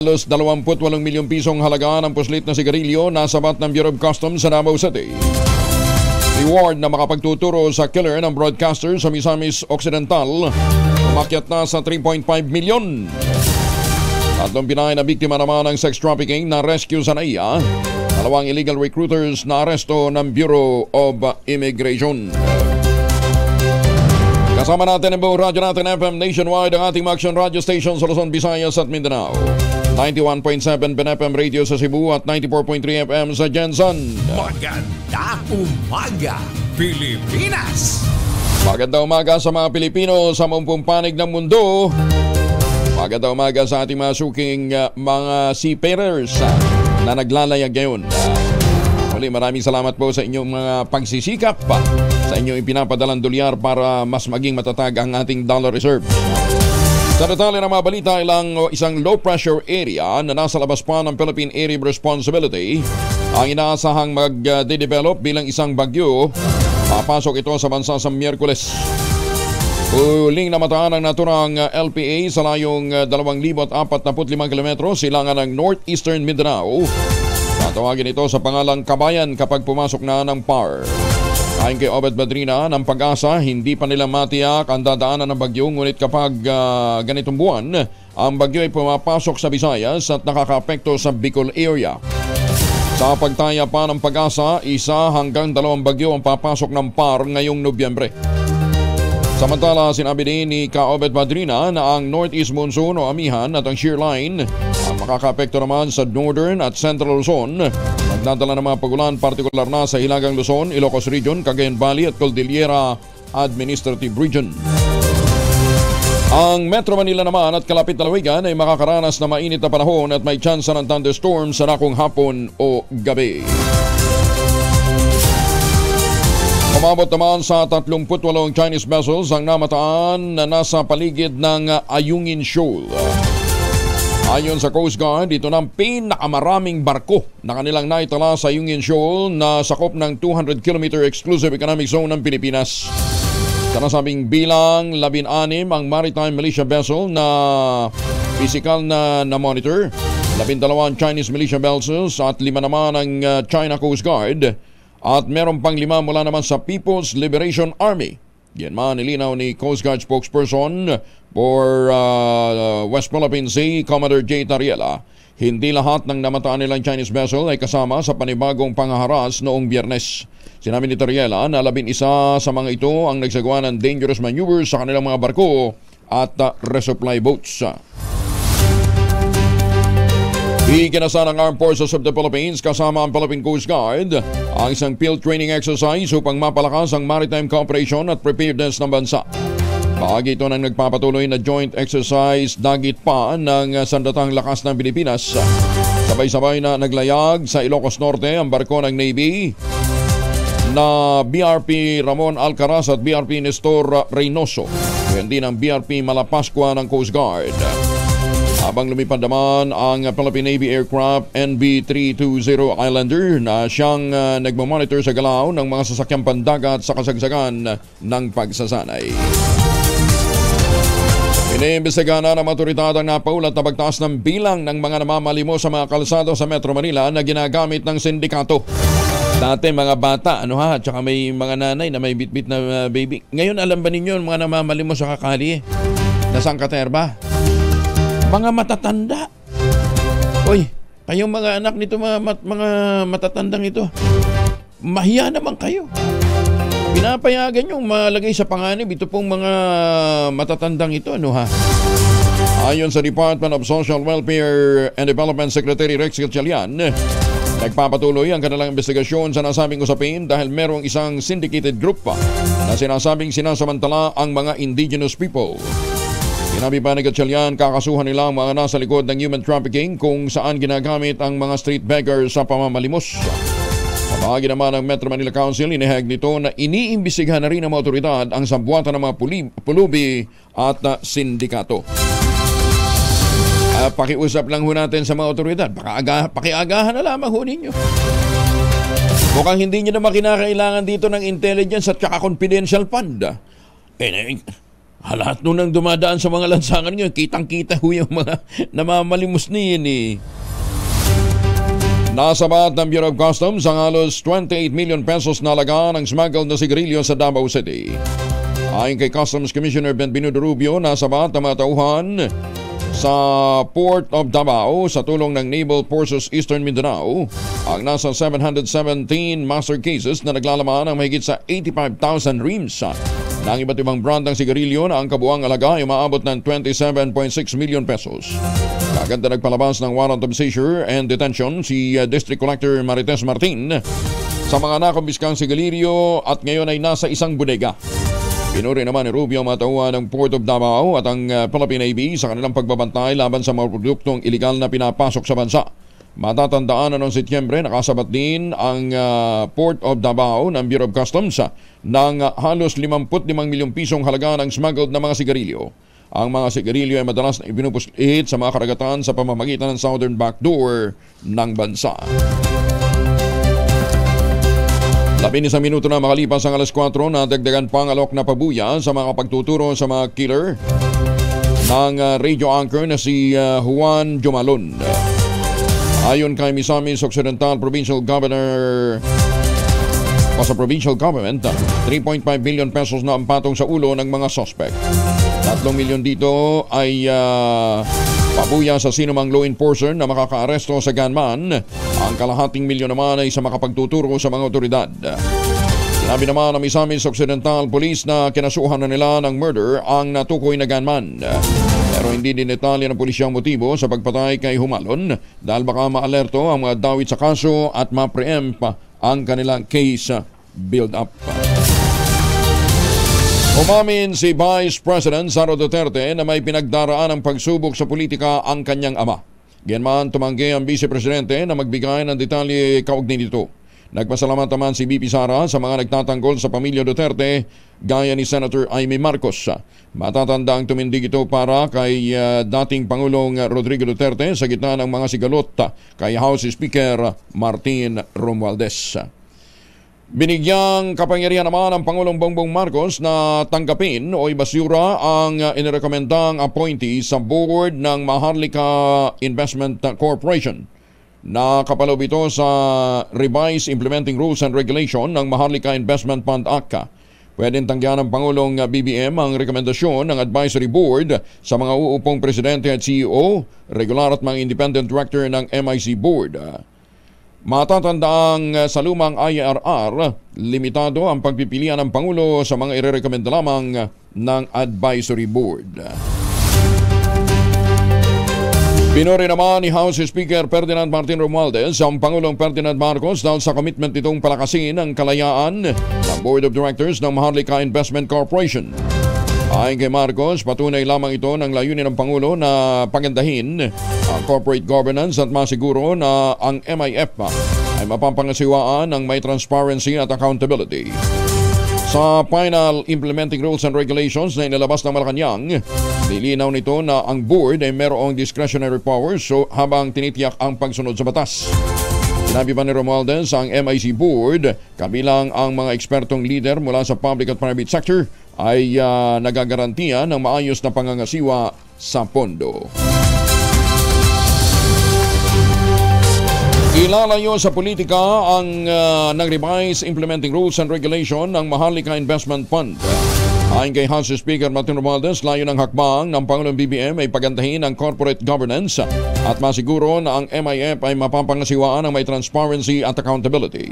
Halos 28 milyong pisong halaga ng puslit na sigarilyo na sabat ng Bureau of Customs sa Davao City. Reward na makapagtuturo sa killer ng broadcaster sa Misamis Occidental umakyat na sa 3.5 milyon. Tatlong Pinay na biktima naman ng sex trafficking na rescue sa NAIA. Dalawang illegal recruiters na aresto ng Bureau of Immigration. Kasama natin ang buong radyo natin FM nationwide ang ating action radio station sa Luzon, Visayas at Mindanao. 91.7 BNFM Radio sa Cebu at 94.3 FM sa Jensen. Magandang umaga, Pilipinas! Magandang umaga sa mga Pilipino sa mumpung panig ng mundo. Magandang umaga sa ating mga suking mga seafarers na naglalayag ngayon. Muli, maraming salamat po sa inyong mga pagsisikap sa inyong ipinapadalang dolyar para mas maging matatag ang ating dollar reserve. Sa detalye ng mga balita, isang low-pressure area na nasa labas pa ng Philippine Area of Responsibility ang inaasahang mag-develop bilang isang bagyo. Papasok ito sa bansa sa Miyerkules. Huling namataan ang naturang LPA sa layong 2,045 km silangan ng northeastern Mindanao. Tatawagin ito sa pangalang Kabayan kapag pumasok na ng PAR. Ayon kay Obed Badrina ng Pag-asa, hindi pa nila matiyak ang dadaanan ng bagyo, ngunit kapag ganitong buwan, ang bagyo ay pumapasok sa Visayas at nakakaapekto sa Bicol area. Sa pagtaya pa ng Pag-asa, 1 hanggang 2 bagyo ang papasok ng PAR ngayong Nobyembre. Samantala, sinabi din ni Obed Badrina na ang Northeast Monsoon o Amihan at ang Shear Line ang makakaapekto naman sa Northern at Central Luzon. Nagdadala ng mga pagulan partikular na sa Hilagang Luzon, Ilocos Region, Cagayan Valley at Cordillera Administrative Region. Ang Metro Manila naman at kalapit na lalawigan ay makakaranas na mainit na panahon at may tsansa ng thunderstorm sa dakong hapon o gabi. Umabot naman sa 38 Chinese vessels ang namataan na nasa paligid ng Ayungin Shoal. Ayon sa Coast Guard, ito ng pinakamaraming barko na kanilang naitala sa Ayungin Shoal na sakop ng 200 km exclusive economic zone ng Pilipinas. Sa nasabing bilang, 16 ang maritime militia vessel na physical na monitor, 12 Chinese militia vessels at 5 naman ang China Coast Guard. At meron pang 5 mula naman sa People's Liberation Army. Yan man nilinaw ni Coast Guard spokesperson for West Philippine Sea, Commodore J. Tariela. Hindi lahat ng namataan nilang Chinese vessel ay kasama sa panibagong panghaharas noong Biyernes. Sinabi ni Tariela na 11 sa mga ito ang nagsagawa ng dangerous maneuvers sa kanilang mga barko at resupply boats. Ikinasa ng Armed Forces of the Philippines kasama ang Philippine Coast Guard ang isang field training exercise upang mapalakas ang maritime cooperation at preparedness ng bansa. Bahagi ito ng nagpapatuloy na joint exercise Dagit Pa ng Sandatang Lakas ng Pilipinas. Sabay-sabay na naglayag sa Ilocos Norte ang barko ng Navy na BRP Ramon Alcaraz at BRP Nestor Reynoso, hindi ng BRP Malapascua ng Coast Guard. Habang lumipad naman ang Philippine Navy aircraft NB320 Islander na siyang nagmamonitor sa galaw ng mga sasakyang pandagat sa kasagsagan ng pagsasanay. Iniimbestigahan na ng otoridad ang napaulat na pagtaas ng bilang ng mga namamalimo sa mga kalsado sa Metro Manila na ginagamit ng sindikato. Dati mga bata, at saka may mga nanay na may bitbit na baby. Ngayon alam ba ninyo mga namamalimo sa kakali? Nasaan katerba? Mga matatanda. Oy, kayong mga anak nito, mga matatandang ito, mahiya naman kayo. Pinapayagan yung malagay sa panganib ito pong mga matatandang ito, Ayon sa Department of Social Welfare and Development Secretary Rex Gatchalian, nagpapatuloy ang kanilang investigasyon sa nasabing usapin dahil merong isang syndicated group na sinasabing sinasamantala ang mga indigenous people. Sinabi pa ni Gatchalian, kakasuhan nila ang mga nasa likod ng human trafficking kung saan ginagamit ang mga street beggars sa pamamalimos. Sa bahagi naman ng Metro Manila Council, inihayag nito na iniimbestigahan na rin ng mga otoridad ang sambuatan ng mga pulubi at sindikato. Pakiusap lang ho natin sa mga otoridad. Pakiagahan na lamang ho ninyo. Mukhang hindi nyo naman kinakailangan dito ng intelligence at saka confidential fund. Lahat nung nang dumadaan sa mga lansangan nyo, kitang-kita ho yung mga namamalimos niyan eh. Nasabat ng Bureau of Customs ang halos 28 million pesos na halaga ng smuggled na sigarilyo sa Davao City. Ayon kay Customs Commissioner Benvenuto Rubio, nasabat ang mga tauhan sa Port of Davao sa tulong ng Naval Forces Eastern Mindanao ang nasa 717 master cases na naglalaman ng mahigit sa 85,000 reams ng iba't ibang brand ng sigarilyo na ang kabuang alaga ay umaabot ng 27.6 million pesos. Kagad na nagpalabas ng warrant of seizure and detention si District Collector Marites Martin sa mga nakumbiskang sigarilyo at ngayon ay nasa isang bodega. Pinuri naman ni Rubio ang mga tauhan ng Port of Davao at ang Philippine Navy sa kanilang pagbabantay laban sa mga produktong iligal na pinapasok sa bansa. Matatandaan na noong Setyembre, nakasabat din ang Port of Davao ng Bureau of Customs ng halos 55 milyong pisong halaga ng smuggled na mga sigarilyo. Ang mga sigarilyo ay madalas na ipinupuslit sa mga karagatan sa pamamagitan ng southern backdoor ng bansa. 11 minuto na makalipas ang alas 4 na dagdagan pang alok na pabuya sa mga pagtuturo sa mga killer ng radio anchor na si Juan Jumalon. Ayon kay Misamis Occidental Provincial Governor o sa Provincial Government, 3.5 billion pesos na ang patong sa ulo ng mga suspect. 3 milyon dito ay pabuya sa sinumang law enforcer na makakaaresto sa gunman. Ang kalahating milyon naman ay sa makapagtuturo sa mga otoridad. Sinabi naman ng Misamis Occidental Police na kinasuhan na nila ng murder ang natukoy na gunman. Pero hindi din detalye ng pulisyang motibo sa pagpatay kay Jumalon dahil baka maalerto ang mga dawit sa kaso at ma-preempt ang kanilang case build-up. Umamin si Vice President Sara Duterte na may pinagdaraan ng pagsubok sa politika ang kanyang ama. Ganyan tumanggi ang Vice Presidente na magbigay ng detalye kaugnay nito. Nagpasalamat naman si VP Sara sa mga nagtatanggol sa pamilya Duterte gaya ni Senator Amy Marcos. Matatanda ang tumindig ito para kay dating Pangulong Rodrigo Duterte sa gitna ng mga sigalot kay House Speaker Martin Romualdez. Binigyang kapangyarihan naman ang Pangulong Bongbong Marcos na tanggapin o ibasura ang inirekomendang appointee sa board ng Maharlika Investment Corporation. Nakapaloob ito sa Revised Implementing Rules and Regulation ng Maharlika Investment Fund Act. Pwedeng tanggihan ng Pangulong BBM ang rekomendasyon ng Advisory Board sa mga uupong Presidente at CEO, regular at mga Independent Director ng MIC Board. Matatandaang sa lumang IRR, limitado ang pagpipilian ng Pangulo sa mga irerekomenda lamang ng Advisory Board. Pinuri naman ni House Speaker Ferdinand Martin Romualdez ang Pangulong Ferdinand Marcos dahil sa commitment nitong palakasin ang kalayaan ng Board of Directors ng Maharlika Investment Corporation. Ayon kay Marcos, patunay lamang ito ng layunin ng Pangulo na pagandahin ang corporate governance at masiguro na ang MIF ay mapapangasiwaan ng may transparency at accountability. Sa final implementing rules and regulations na inilabas ng Malacanang, nilinaw nito na ang board ay mayroong discretionary powers habang tinitiyak ang pagsunod sa batas. Sinabi pa ni Romualdez ang MIC Board, kabilang ang mga ekspertong leader mula sa public at private sector, ay nagagarantiya ng maayos na pangangasiwa sa pondo. Ilalayo sa politika ang nag-revise implementing rules and regulation ng Maharlika Investment Fund. Ayon kay House Speaker Martin Romualdez, layo ng hakbang ng Pangulong BBM ay pagandahin ang corporate governance at masiguro na ang MIF ay mapapangasiwaan ng may transparency at accountability.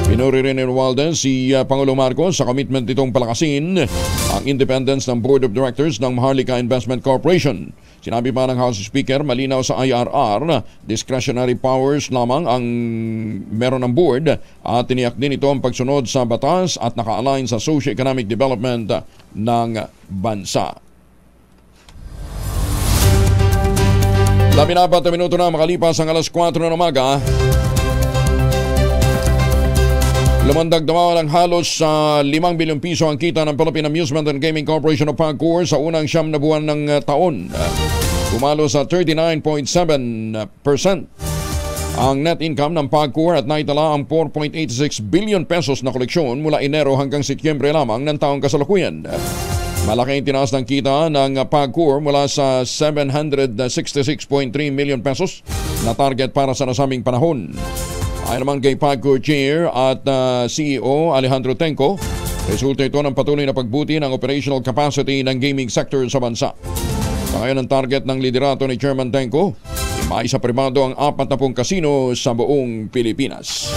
Pinuri rin ni Romualdez si Pangulong Marcos sa commitment nitong palakasin ang independence ng Board of Directors ng Maharlika Investment Corporation. Sinabi pa ng House Speaker, malinaw sa IRR, discretionary powers lamang ang meron ng board at tiniyak din ito ang pagsunod sa batas at naka-align sa socio-economic development ng bansa. 14 minuto na makalipas ang alas 4 ng umaga. Lumandag naman ang halos sa 5 bilyong piso ang kita ng Philippine Amusement and Gaming Corporation of PAGCOR sa unang 9 na buwan ng taon. Pumalo sa 39.7%. Ang net income ng PAGCOR at naitala ang 4.86 billion pesos na koleksyon mula Enero hanggang Setyembre lamang ng taong kasalukuyan. Malaking tinaas ng kita ng PAGCOR mula sa 766.3 million pesos na target para sa nasabing panahon. Ayon naman kay PAGCOR Chair at CEO Alejandro Tenco, resulta ito ng patuloy na pagbuti ng operational capacity ng gaming sector sa bansa. Sa ngayon ang target ng liderato ni Chairman Tenco, may sa pribado ang 40 kasino sa buong Pilipinas.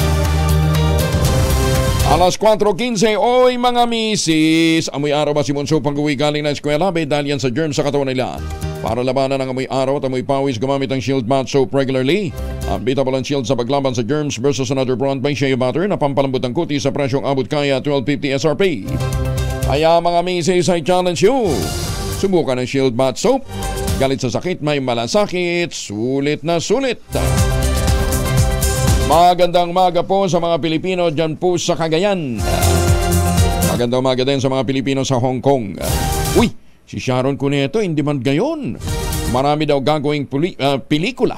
Alas 4:15, oy mga misis! Amoy araw ba si Monso pag-uwi galing na eskwela? May dahil yan sa germs sa katawan nila. Para labanan ang amoy araw at amoy pawis, gumamit ang Shield Bath Soap regularly. Ang Beatable and Shield sa paglaban sa germs versus another brand by Shea Butter na pampalambot ang kutis sa presyong abot kaya 12.50 SRP. Kaya mga misis, I challenge you. Subukan ang Shield Bath Soap. Galit sa sakit, may malasakit, sulit na sulit. Magandang umaga po sa mga Pilipino dyan po sa Cagayan. Magandang umaga din sa mga Pilipino sa Hong Kong. Uy, si Sharon Cuneta hindi man gayon. Marami daw gagawing pelikula.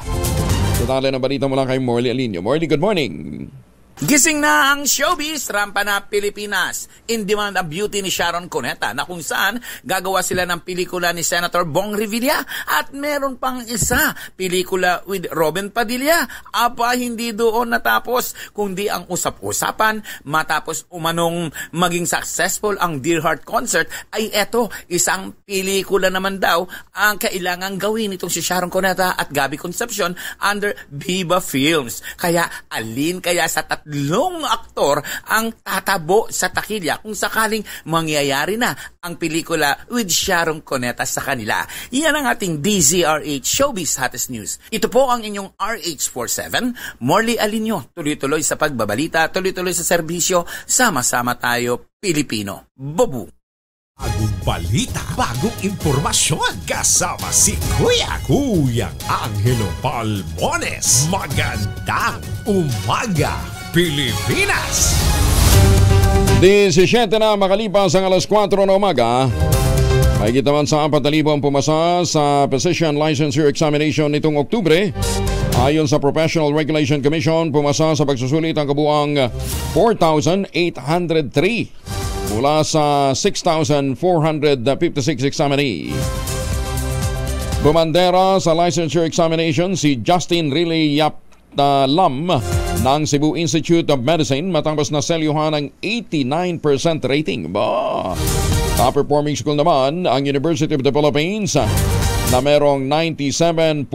Tatala na balita mula kay Morley Alinio. Morley, good morning. Gising na ang showbiz, rampa na Pilipinas. In demand ang beauty ni Sharon Cuneta na kung saan gagawa sila ng pelikula ni Senator Bong Revilla at meron pang isa, pelikula with Robin Padilla. Apa, hindi doon natapos, kundi ang usap-usapan matapos umanong maging successful ang Dear Heart concert ay eto, isang pelikula naman daw ang kailangang gawin itong si Sharon Cuneta at Gabby Concepcion under Viva Films. Kaya alin kaya sa tatlong aktor ang tatabo sa takilya kung sakaling mangyayari na ang pelikula with Sharon Cuneta sa kanila. Yan ang ating DZRH Showbiz Hottest News. Ito po ang inyong RH47, Morley Alinio. Tuloy-tuloy sa pagbabalita, tuloy-tuloy sa serbisyo, sama-sama tayo Pilipino. Bobo! Bagong balita, bagong impormasyon, kasama si Kuyang Angelo Palmones. Magandang umaga, Pilipinas! 17 na makalipas ang alas 4 na umaga. Mahigit naman sa 4,000 ang pumasa sa Physician Licensure Examination nitong Oktubre. Ayon sa Professional Regulation Commission, pumasa sa pagsusulit ang kabuang 4,803 mula sa 6,456 examinee. Bumandera sa licensure examination si Justin Riley Lam ng Cebu Institute of Medicine matapos na selyuhan ng 89% rating. Top performing school naman ang University of the Philippines na merong 97.62%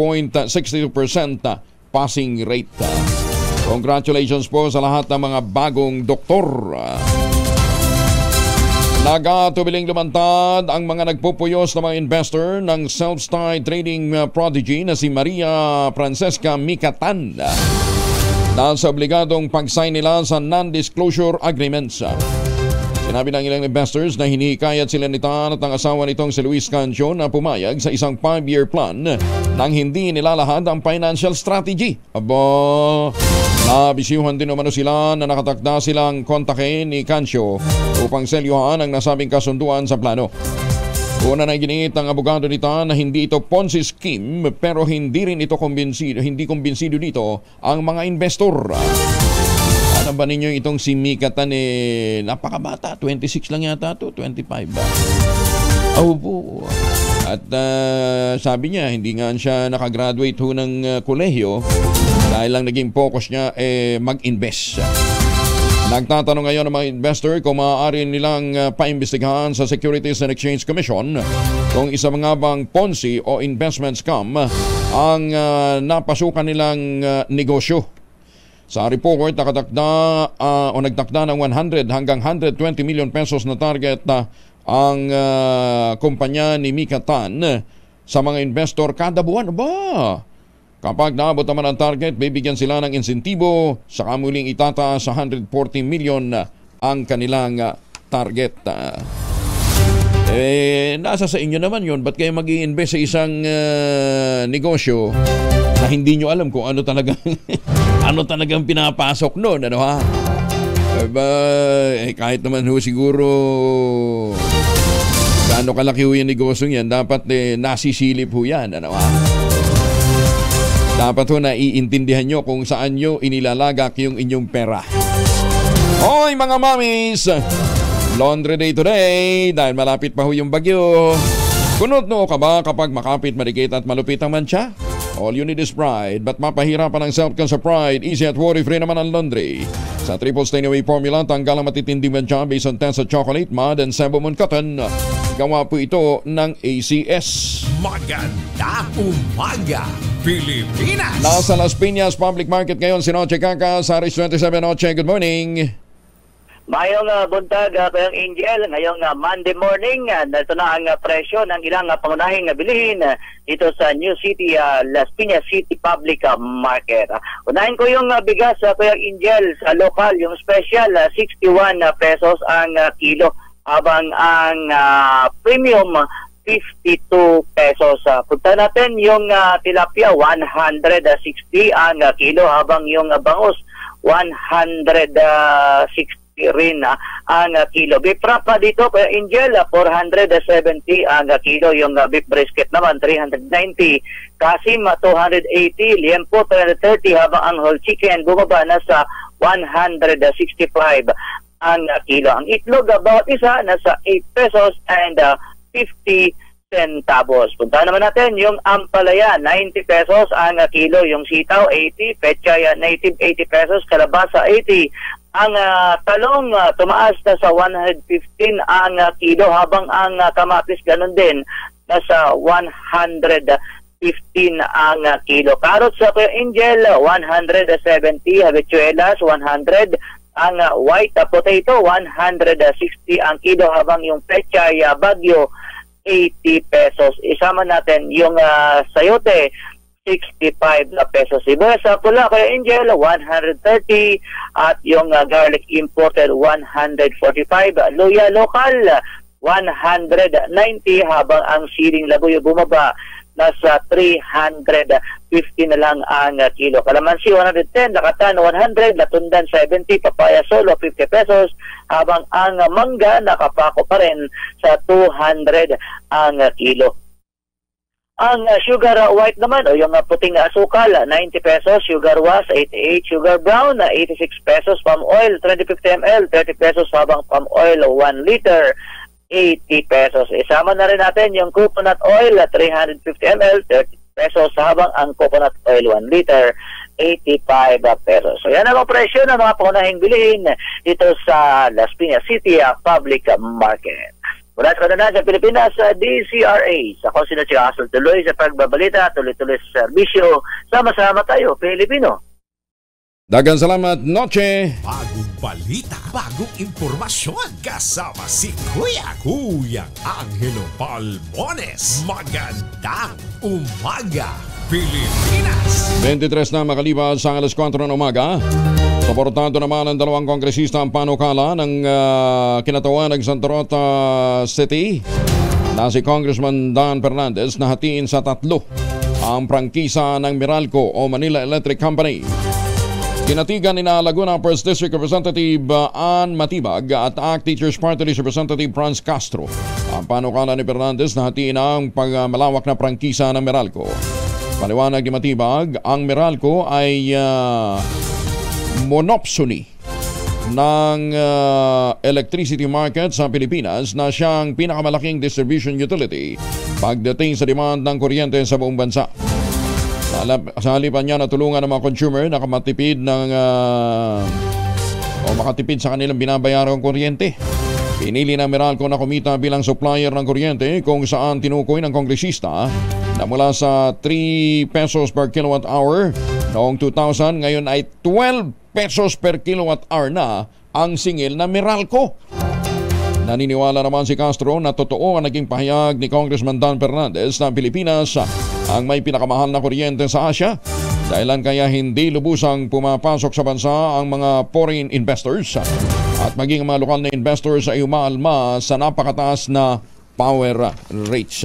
passing rate. Congratulations po sa lahat ng mga bagong doktor. Nagatubiling lumantad ang mga nagpupuyos na mga investor ng self-styled trading prodigy na si Maria Francesca Micatan. Nasa obligadong pag-sign nila sa non-disclosure agreements. Sinabi ng ilang investors na hinihikayat sila nita at ang asawa nitong si Luis Cancio na pumayag sa isang 5-year plan nang hindi nilalahad ang financial strategy. Nabisiyuhan din umano sila na nakatakda silang kontakin ni Cancio upang selyuhan ang nasabing kasunduan sa plano. Una na ginit ang abogado nita na hindi ito Ponzi scheme pero hindi rin ito kumbinsido dito ang mga investor. Ano ba ninyo itong si Micatan napakabata, 26 lang yata to, 25 ba? Opo. At sabi niya, hindi nga siya nakagraduate ng kolehiyo dahil lang naging focus niya mag-invest. Nagtatanong ngayon ng mga investor kung maaari nilang paimbestigahan sa Securities and Exchange Commission kung isa nga bang Ponzi o investment scam ang napasukan nilang negosyo. Sa report, nagtakda ng 100 hanggang 120 million pesos na target ang kumpanya ni Micatan sa mga investor kada buwan. Kapag naabot naman ang target, bibigyan sila ng insentibo sa kamuling itataas sa 140 million ang kanilang target. Nasa sa inyo naman yun. Ba't kayo mag-i-invest sa isang negosyo na hindi nyo alam kung ano talagang pinapasok noon, ano ha? Kahit naman ho siguro gaano kalaki ho yung negosyo yan, dapat nasisilip ho yan, ano ha? Dapat ho naiintindihan nyo kung saan nyo inilalagak yung inyong pera. Hoy mga mamis! Laundry day today dahil malapit pa ho yung bagyo. Kunot no ka ba kapag makapit, marikit at malupit ang mantsa? All you need is pride, but mapahirapan ang self-con sa pride. Easy at worry-free naman ang laundry. Sa triple stain away formula, tanggal ang matitinding mantsa based on test sa chocolate, mud, and sebum cotton. Gawa po ito ng ACS. Magandang umaga, Pilipinas! Nasa Las Piñas Public Market ngayon si Noche Kaka sa Aris 27. Noche, good morning. Mayong buntag, Kayang Angel, ngayong Monday morning, narito na ang presyo ng ilang pangunahing bilihin dito sa New City, Las Piñas City Public Market. Unahin ko yung bigas, Kayang Angel, sa local, yung special, 61 pesos ang kilo, habang ang premium, 52 pesos. Punta natin yung tilapia, 160 ang kilo, habang yung bangus, 160 rin ang kilo. Beef wrap dito kay Angel, 470 ang kilo. Yung beef brisket naman 390, kasim 280, liempo 330, habang ang whole chicken bumaba na sa 165 ang kilo. Ang itlog bawat isa nasa 8 pesos and 50 centavos. Punta naman natin yung ampalaya, 90 pesos ang kilo. Yung sitaw 80, pechay native 80 pesos, kalabasa 80. Ang talong tumaas na sa 115 ang kilo, habang ang kamatis ganun din nasa 115 ang kilo. Carrots sa Angel 170, habichuelas 100, ang white potato 160 ang kilo, habang yung pechay bagyo 80 pesos. Isama natin yung sayote 65 na pesos. Sibuyas sa pula kay Angel 130, at yung garlic imported 145. Luya local 190, habang ang siling labuyo bumaba nasa 350 na lang ang kilo. Kalamansi 110, lakatan 100, latundan 70, papaya solo 50 pesos, habang ang mangga nakapako pa rin sa 200 ang kilo. Ang sugar white naman o yung puting asukal 90 pesos, sugar was 88, sugar brown 86 pesos, palm oil 2050 ml 30 pesos, habang palm oil 1 liter 80 pesos. Isama na rin natin yung coconut oil 350 ml 30 pesos, habang ang coconut oil 1 liter 85 pesos. So yan ang presyo ng mga pangunahing bilihin dito sa Las Piñas City Public Market. Mula sa kanana sa Pilipinas, DCRA. Ako si Nachikasol tuloy sa pagbabalita, tuloy-tuloy sa serbisyo. Sama-sama tayo, Pilipino. Dagang salamat, Noche. Bagong balita, bagong impormasyon. Kasama si Kuya Angelo Palmones. Magandang umaga, Pilipinas! 23 na makalipas sa alas 4 ng umaga. Suportado naman ng dalawang kongresista ang panukala ng kinatawan ng Santa Rosa City na si Congressman Dan Fernandez na hatiin sa 3 ang prangkisa ng Meralco o Manila Electric Company. Kinatigan ni Laguna 1st District Representative Ann Matibag at ACT Teachers Party List Representative Franz Castro ang panukala ni Fernandez na hatiin ang pagmalawak na prangkisa ng Meralco. Paliwanag ni Matibag, ang Meralco ay monopsony ng electricity market sa Pilipinas na siyang pinakamalaking distribution utility pagdating sa demand ng kuryente sa buong bansa. Sa halipan niya na tulungan ng mga consumer na makatipid sa kanilang binabayarang kuryente. Pinili ng Meralco na kumita bilang supplier ng kuryente, kung saan tinukoy ng kongresista na mula sa 3 pesos per kilowatt hour noong 2000, ngayon ay 12 pesos per kilowatt hour na ang singil na Meralco. Naniniwala naman si Castro na totoo ang naging pahayag ni Congressman Dan Fernandez na Pilipinas ang may pinakamahal na kuryente sa Asia, dahilan kaya hindi lubusang pumapasok sa bansa ang mga foreign investors at maging mga lokal na investors ay umaalma sa napakataas na power rates.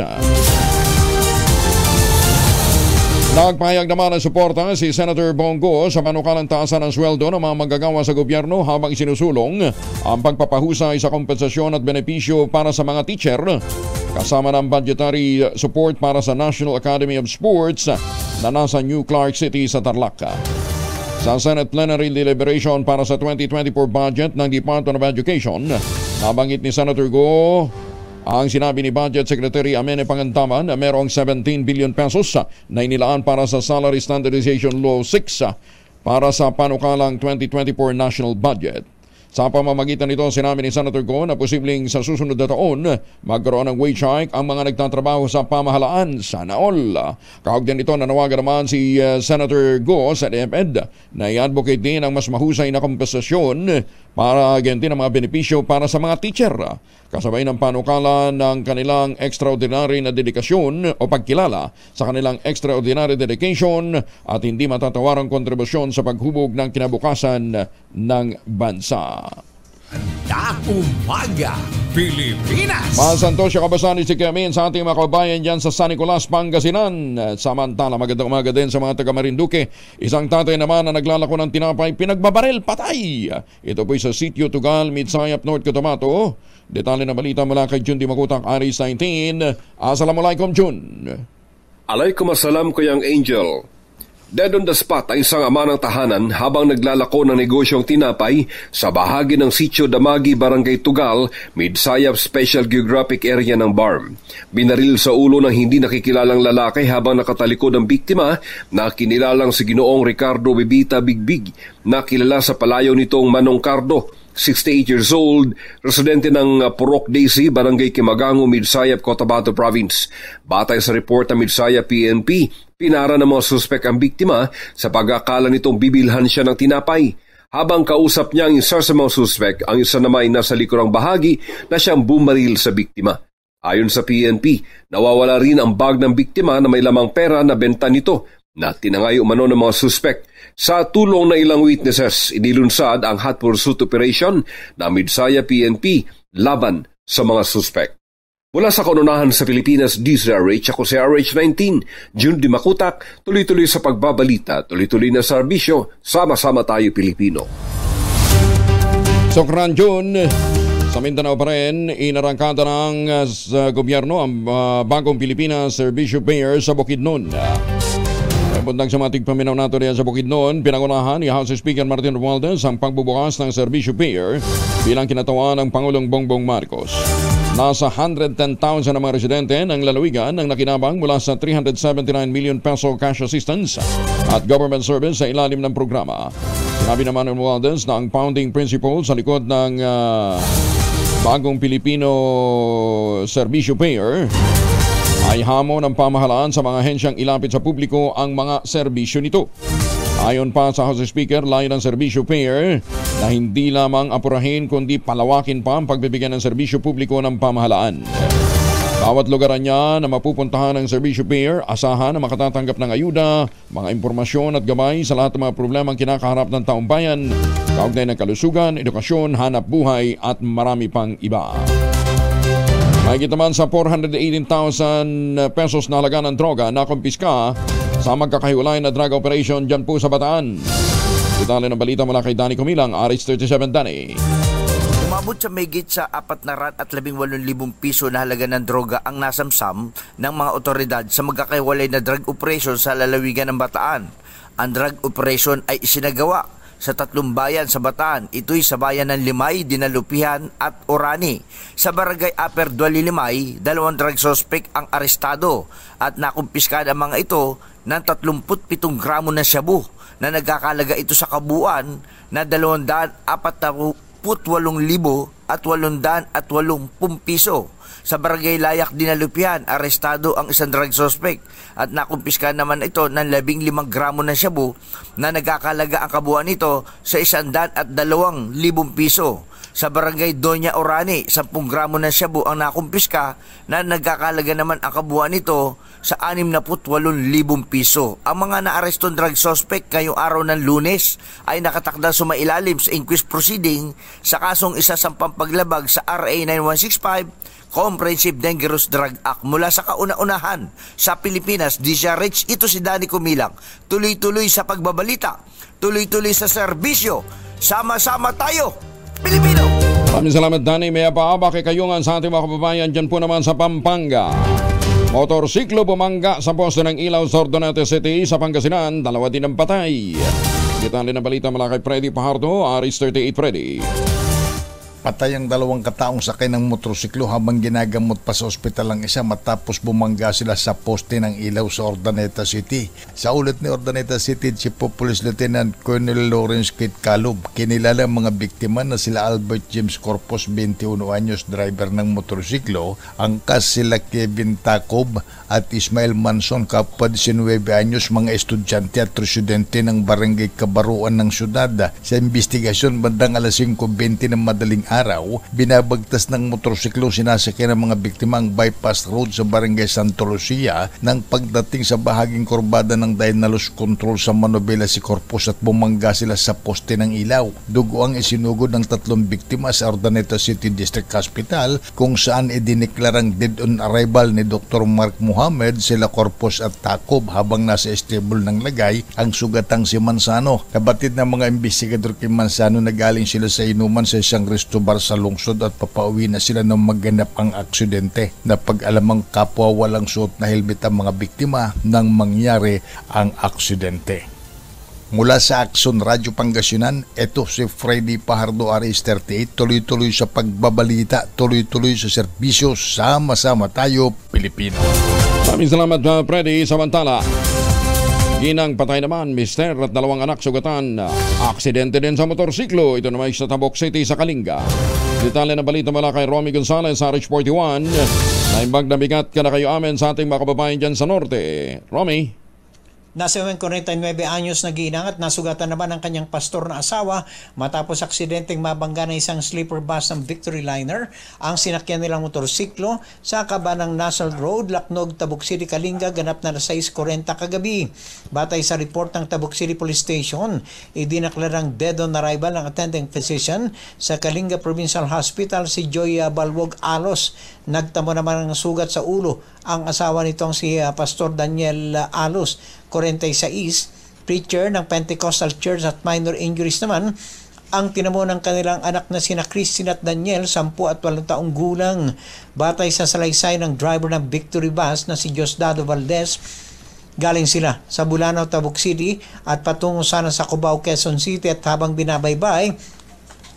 Nagpahayag naman ng suporta si Senator Bongo sa panukalang taasan ng sweldo ng mga manggagawa sa gobyerno habang sinusulong ang pagpapahusay sa kompensasyon at benepisyo para sa mga teacher, kasama ng budgetary support para sa National Academy of Sports na nasa New Clark City sa Tarlac. Sa Senate Plenary Deliberation para sa 2024 budget ng Department of Education, Nabanggit ni Senator Go ang sinabi ni Budget Secretary Amene Pangandaman na merong 17 billion pesos na inilaan para sa Salary Standardization Law 6 para sa panukalang 2024 national budget. Sa pamamagitan nito, sinabi ni Senator Go na posibleng sa susunod na taon magkaroon ng wage hike ang mga nagtatrabaho sa pamahalaan. Sana all. Kaugnyan nito, nanawagan naman si Senator Go sa DepEd na i-advocate din ang mas mahusay na kompensasyon para ganti ng mga benepisyo para sa mga teacher. Kasabay ng panukala ng kanilang extraordinary na dedikasyon o pagkilala sa kanilang extraordinary dedication at hindi matatawarang kontribusyon sa paghubog ng kinabukasan ng bansa. Handang Umaga Pilipinas. Masanto siya kabasani si Kiamin sa ating mga kabayan dyan sa San Nicolas, Pangasinan. Samantala, magandang umaga din sa mga taga Marinduque. Isang tatay naman na naglalako ng tinapay, pinagbabaril, patay. Ito po'y sa Sitio Tugal, Midsayap, North Cotabato. Detalye na balita mula kay Jun Dimakutak, Aris 19. Assalamualaikum, Jun. Alaikumasalam, Kuyang Angel. Dead on the spot ang isang ama ng tahanan habang naglalako ng negosyong tinapay sa bahagi ng Sitio Damagi, Barangay Tugal, Midsayap Special Geographic Area ng BARM. Binaril sa ulo ng hindi nakikilalang lalaki habang nakatalikod ang biktima na kinilalang si Ginoong Ricardo Bibita Bigbig na kilala sa palayaw nitong Manong Cardo. 68 years old, residente ng Purok Daisy, Barangay Kimagango, Midsayap, Cotabato Province. Batay sa report ng Midsayap PNP, pinara ng mga suspek ang biktima sa pag-akala nitong bibilhan siya ng tinapay. Habang kausap niya ang isa sa mga suspek, ang isa naman ay nasa likurang bahagi na siyang bumaril sa biktima. Ayon sa PNP, nawawala rin ang bag ng biktima na may lamang pera na benta nito na tinangay umano ng mga suspek. Sa tulong ng ilang witnesses, inilunsad ang hot pursuit operation ng Midsaya PNP laban sa mga suspek. Mula sa kaununahan sa Pilipinas, DZRH, ako si RH19, Jun Dimakutak, tuloy-tuloy sa pagbabalita, tuloy-tuloy na serbisyo, sama-sama tayo Pilipino. Sokran Jun, sa Mindanao pa rin, inarangkada ng gobyerno ang Bagong Pilipinas Servicio Payer sa Bukidnon. Puntang sa matig paminaw nato riyan sa Bukidnon, pinangunahan ni House Speaker Martin Romualdez ang pagbubukas ng Servicio Payer bilang kinatawan ng Pangulong Bongbong Marcos. Nasa 110,000 na mga residente ng lalawigan ang nakinabang mula sa 379 million peso cash assistance at government service sa ilalim ng programa. Sinabi naman ng Romualdez na ang founding principle sa likod ng Bagong Pilipino Servicio Payer ay hamon ng pamahalaan sa mga ahensyang ilapit sa publiko ang mga serbisyo nito. Ayon pa sa House Speaker, layo ng Servicio Payer na hindi lamang apurahin kundi palawakin pa ang pagbibigyan ng serbisyo publiko ng pamahalaan. Bawat lugaran niya na mapupuntahan ng Servicio Payer, asahan na makatatanggap ng ayuda, mga impormasyon at gabay sa lahat ng mga problemang kinakaharap ng taong bayan, kaugnay ng kalusugan, edukasyon, hanap buhay at marami pang iba. Mahigit naman sa 418,000 pesos na halaga ng droga na kumpiska sa magkakahiwalay na drug operation dyan po sa Bataan. Detalye ng balita mula kay Danny Kumilang, Aris 37 Danny. Umabot sa mahigit sa 418,000 piso na halaga ng droga ang nasamsam ng mga otoridad sa magkakahiwalay na drug operation sa lalawigan ng Bataan. Ang drug operation ay isinagawa sa 3 bayan sa Bataan. Ito'y sa bayan ng Limay, Dinalupihan at Orani. Sa barangay Upper Duali Limay, 2 drug suspect ang arestado at nakumpiskahan ang mga ito ng 37 gramo ng shabu na nagkakalaga ito sa kabuuan na 248,880 piso. Sa barangay Layak, Dinalupihan, arestado ang isang drug suspect at nakumpiskahan naman ito ng 15 gramo ng shabu na nagkakalaga ang kabuuan nito sa 102,000 piso. Sa barangay Doña Orani, 10 gramo ng shabu ang nakumpiska na nagkakalaga naman ang kabuuan nito sa 68,000 piso. Ang mga naarestong drug suspect ngayong araw ng Lunes ay nakatakda sumailalim sa inquest proceeding sa kasong isa sa pampaglabag sa RA 9165 Comprehensive Dangerous Drug Act. Mula sa kauna-unahan sa Pilipinas, DZRH, ito si Danny Kumilang. Tuloy-tuloy sa pagbabalita, tuloy-tuloy sa serbisyo. Sama-sama tayo, Pilipino! Maraming salamat, Danny. May paaba kay kayungan sa ating mga kababayan dyan po naman sa Pampanga. Motorsiklo bumangga sa poste ng ilaw sa Ordonete City sa Pangasinan. 2 din ang patay. Detalye ng balita mula kay Freddy Pajardo, Aris 38 Freddy. Patay ang 2 kataong sakay ng motorsiklo habang ginagamot pa sa ospital ang isa matapos bumangga sila sa poste ng ilaw sa Urdaneta City. Sa ulat ni Urdaneta City, Chief of Police Lieutenant Colonel Lawrence Kit Calob, kinilala ang mga biktima na sila Albert James Corpus, 21 anyos, driver ng motorsiklo, angkas sila Kevin Tacob at Ismael Manson, kapwa 19 anyos, mga estudyante at residente ng barangay Kabaruan ng syudad. Sa investigasyon, bandang alas 5:20 ng madaling araw, binabagtas ng motorsiklo sinasakyan ng mga biktima ang bypass road sa barangay Santa Lucia nang pagdating sa bahaging kurbada ng Dinalos Control sa Manobela si Corpus at bumangga sila sa poste ng ilaw. Dugo ang isinugod ng 3 biktima sa Urdaneta City District Hospital kung saan idineklarang dead on arrival ni Dr. Mark Mohamed sila Corpus at Tacob habang nasa stable ng lagay ang sugatang si Manzano. Kabatid ng mga investigador kay Manzano na galing sila sa inuman sa isang resto bar sa lungsod at papauwi na sila nang maganap ang aksidente. Napag-alamang kapwa walang suot na helmet ang mga biktima nang mangyari ang aksidente. Mula sa Action Radio Pangasinan, ito si Freddy Pajardo, RS38, tuloy-tuloy sa pagbabalita, tuloy-tuloy sa serbisyo, sama-sama tayo, Pilipino. Maraming salamat, Freddy. Samantala, ginang patay naman, mister at 2 anak sugatan. Aksidente din sa motorsiklo. Ito naman sa Tabok City sa Kalinga. Detalye na balita mula kay Romy Gonzalez sa RH41. Naimbag na bigat ka na kayo amin sa ating mga kababayan dyan sa Norte. Romy? Nasa 49 anyos na ginang at nasugatan naman ang kanyang pastor na asawa matapos aksidenteng mabangga ng isang sleeper bus ng Victory Liner ang sinakyan nilang motorsiklo sa kabanang Nasal Road, Lacnog, Tabuk City, Kalinga, ganap na 6:40 kagabi. Batay sa report ng Tabuk City Police Station, idinaklarang dead on arrival ang attending physician sa Kalinga Provincial Hospital si Joy Balwog Alos. Nagtamo naman ng sugat sa ulo ang asawa nitong si Pastor Daniel Alos, 46, preacher ng Pentecostal Church, at minor injuries naman ang tinamo ng kanilang anak na sina Christine at Daniel, 10 at 8 taong gulang. Batay sa salaysay ng driver ng Victory Bus na si Diosdado Valdez, galing sila sa Bulanaw, Tabuk City at patungo sana sa Cubao, Quezon City, at habang binabaybay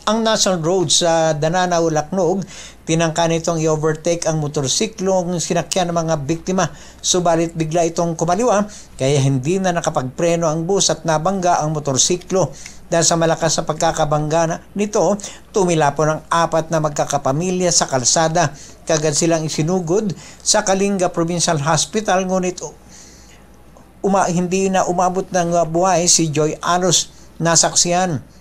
ang National Road sa Dananaw, Lacnog, tinangka nitong i-overtake ang motorsiklong sinakyan ng mga biktima. Subalit bigla itong kumaliwa kaya hindi na nakapagpreno ang bus at nabangga ang motorsiklo. Dahil sa malakas na pagkakabangga nito, tumila po ng 4 na magkakapamilya sa kalsada. Kagad silang isinugod sa Kalinga Provincial Hospital, ngunit hindi na umabot ng buhay si Joy Alos. Nasaksihan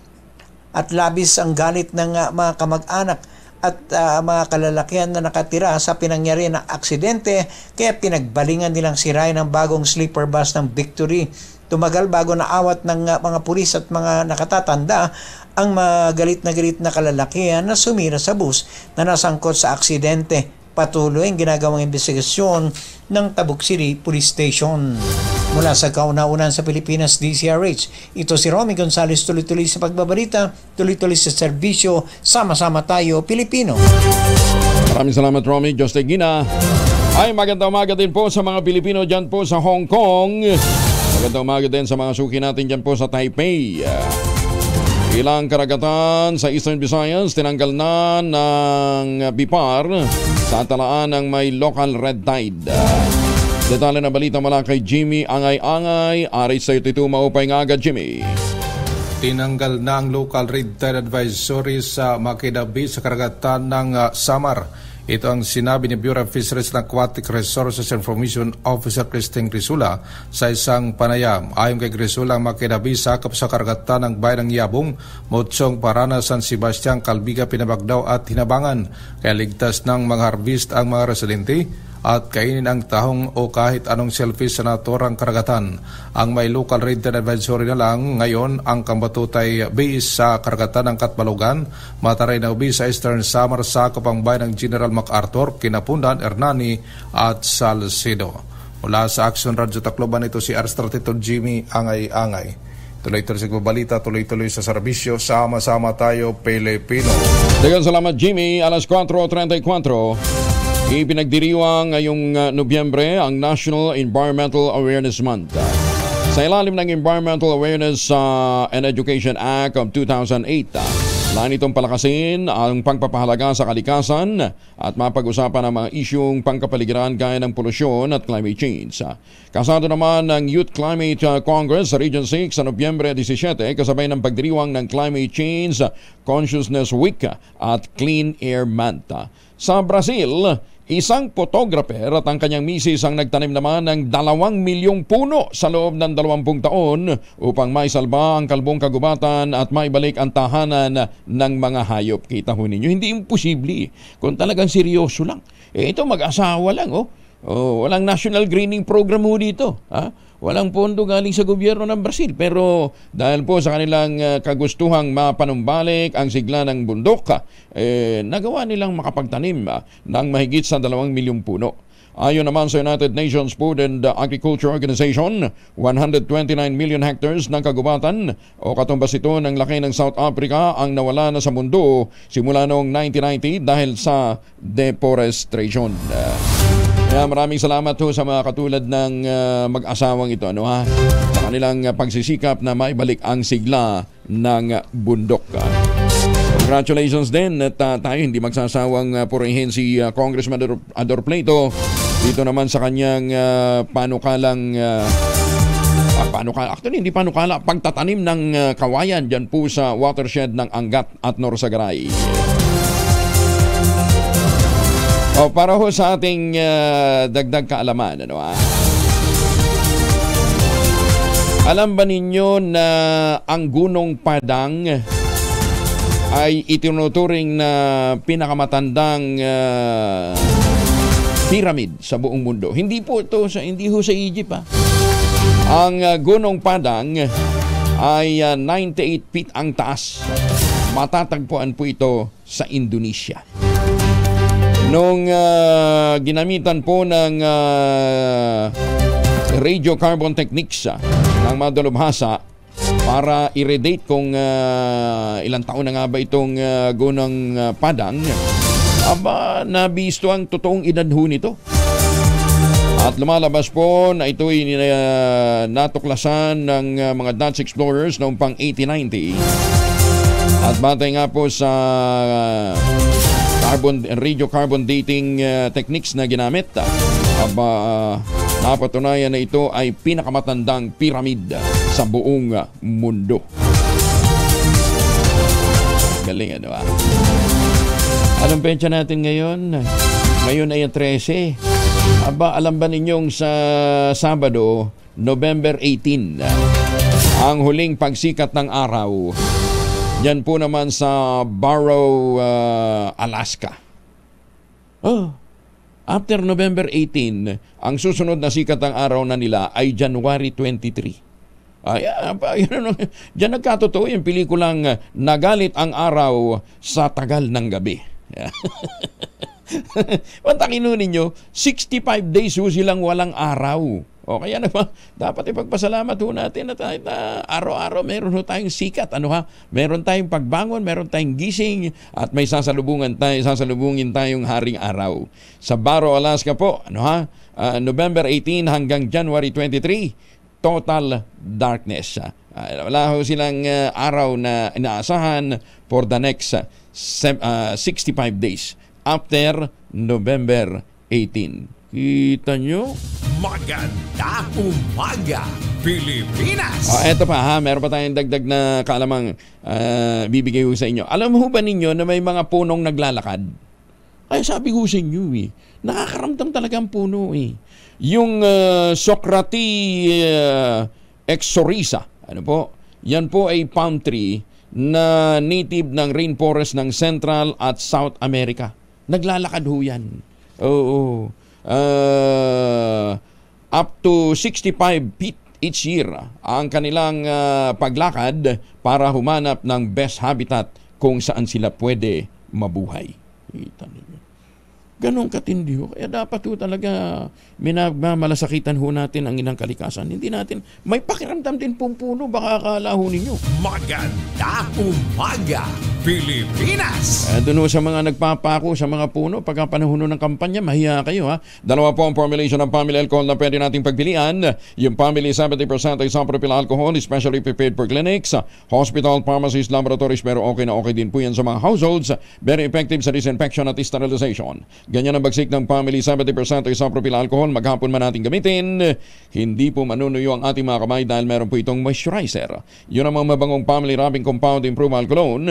at labis ang galit ng mga kamag-anak at mga kalalakihan na nakatira sa pinangyarihan ng aksidente, kaya pinagbalingan nilang sirain ng bagong sleeper bus ng Victory. Tumagal bago naawat ng mga pulis at mga nakatatanda ang mga galit na kalalakihan na sumira sa bus na nasangkot sa aksidente. Patuloy ang ginagawang investigasyon ng Tabuk City Police Station. Mula sa kauna-unan sa Pilipinas, DCRH, ito si Romy Gonzalez, tuloy-tuloy sa pagbabalita, tuloy-tuloy sa serbisyo, sama-sama tayo, Pilipino. Maraming salamat, Romy. Diyos Gina. Ay, magandang umaga din po sa mga Pilipino dyan po sa Hong Kong. Magandang umaga din sa mga suki natin dyan po sa Taipei. Ilang karagatan sa Eastern Visayas tinanggal na ng BIPAR sa talaan ng may local red tide. Detalye na balita mula kay Jimmy Angay-Angay. RH32 maupay nga agad, Jimmy. Tinanggal na ang local red tide advisory sa Makeda Bay sa karagatan ng Samar. Ito ang sinabi ni Bureau of Fisheries and Aquatic Resources Information Officer Christine Grisula sa isang panayam. Ayon kay Grisula, ang Makeda Bay sakop sa karagatan ng bayan ng Yabong, Motsong, Parana, San Sebastian, Calbiga, Pinabagdao at Hinabangan. Kaya ligtas ng mga harvest ang mga residente at kainin ang tahong o kahit anong shellfish sa naturang karagatan. Ang may local red tide advisory na lang ngayon ang Kambatutay Bay sa karagatan ng Katbalogan, Mataray na Bay sa Eastern Samar, sakop ang bayan ng General MacArthur, Kinapundan, Hernani at Salcedo. Mula sa Action Radio Tacloban, ito si RH32 Jimmy Angay-Angay. Tuloy-tuloy sa balita, tuloy-tuloy sa serbisyo, sama-sama tayo, Pilipino. Dagan salamat, Jimmy. Alas 4:34. Ipinagdiriwang ngayong Nobyembre ang National Environmental Awareness Month. Sa ilalim ng Environmental Awareness and Education Act of 2008, Laan itong palakasin ang pagpapahalaga sa kalikasan at mapag-usapan ang mga isyung pangkapaligiran gaya ng polusyon at climate change. Kasado naman ng Youth Climate Congress sa Region 6 sa Nobyembre 17 kasabay ng pagdiriwang ng Climate Change Consciousness Week at Clean Air Month. Sa Brazil, isang photographer at ang kanyang misis ang nagtanim naman ng 2 milyong puno sa loob ng 20 taon upang maisalba ang kalbong kagubatan at maibalik ang tahanan ng mga hayop. Kita ho ninyo, hindi imposible kung talagang seryoso lang. Ito mag-asawa lang, walang national greening program ho dito. Walang pondo galing sa gobyerno ng Brazil. Pero dahil po sa kanilang kagustuhang mapanumbalik ang sigla ng bundok, nagawa nilang makapagtanim ng mahigit sa 2 milyong puno. Ayon naman sa United Nations Food and Agriculture Organization, 129 million hectares ng kagubatan o katumbas ito ng laki ng South Africa ang nawala na sa mundo simula noong 1990 dahil sa deforestation. Kaya maraming salamat ho sa mga katulad ng mag-asawang ito sa kanilang pagsisikap na maibalik ang sigla ng bundok. Congratulations din at tayo hindi magsasawang purihin si Congressman Ador Pleito dito naman sa kanyang actually hindi panukala, pagtatanim ng kawayan dyan po sa watershed ng Angat at Norsagaray. Para ho sa ating dagdag kaalaman, alam ba ninyo na ang Gunong Padang ay itinuturing na pinakamatandang pyramid sa buong mundo? Hindi po ito hindi ho sa Egypt. Ang Gunong Padang ay 98 feet ang taas. Matatagpuan po ito sa Indonesia. Nung ginamitan po ng radiocarbon techniques ng madalubhasa para i-redate kung ilang taon na nga ba itong Gunong Padang, nabisto ang totoong edad ho nito. At lumalabas po na ito'y natuklasan ng mga Dutch explorers noong pang 1890. At batay nga po sa radiocarbon dating techniques na ginamit, napatunayan na ito ay pinakamatandang pyramid sa buong mundo. Galing, Anong petsa natin ngayon? Ngayon ay 13. Alam ba ninyong sa Sabado, November 18, ang huling pagsikat ng araw yan po naman sa Barrow, Alaska. After November 18, ang susunod na sikat ng araw na nila ay January 23. Diyan nagkatotoo yung pelikulang Nagalit ang Araw sa Tagal ng Gabi. Pantakin ninyo, 65 days ho silang walang araw. Kaya dapat ipagpasalamat ho natin at araw-araw meron ho tayong sikat. Meron tayong pagbangon, meron tayong gising at may sasalubungin tayong haring araw. Sa Barrow, Alaska po, November 18 hanggang January 23, total darkness. Wala ho silang araw na inaasahan for the next 65 days after November 18. Kita nyo? Maganda umaga, Pilipinas! Eto pa meron pa tayong dagdag na kaalamang bibigay ko sa inyo. Alam mo ba ninyo na may mga punong naglalakad? Ay sabi ko sa inyo nakakaramdam talaga ang puno Yung Socrates exorisa, yan po ay palm tree na native ng rainforest ng Central at South America. Naglalakad ho yan. Up to 65 feet each year ang kanilang paglakad para humanap ng best habitat kung saan sila pwede mabuhay. Ganon katindi ho. Kaya dapat ho talaga minamalasakitan ho natin ang inang kalikasan. Hindi natin, may pakiramdam din pong puno, baka akala ho ninyo. Maganda umaga, Pilipinas. Doon sa mga nagpapako sa mga puno pagka panahon ng kampanya, mahiya kayo ha. Dalawa po ang formulation ng family alcohol na pwede nating pagpilian. Yung family 70% isopropyl alcohol, especially prepared for clinics, hospital, pharmacies, laboratories, pero okay na okay din po yan sa mga households. Very effective sa disinfection at sterilization. Ganyan ang bagsik ng family 70% isopropyl alcohol. Maghapon man natin gamitin. Hindi po manunuyo ang ating mga kamay dahil meron po itong moisturizer. Yun ang mga mabangong family wrapping compound improved alcohol.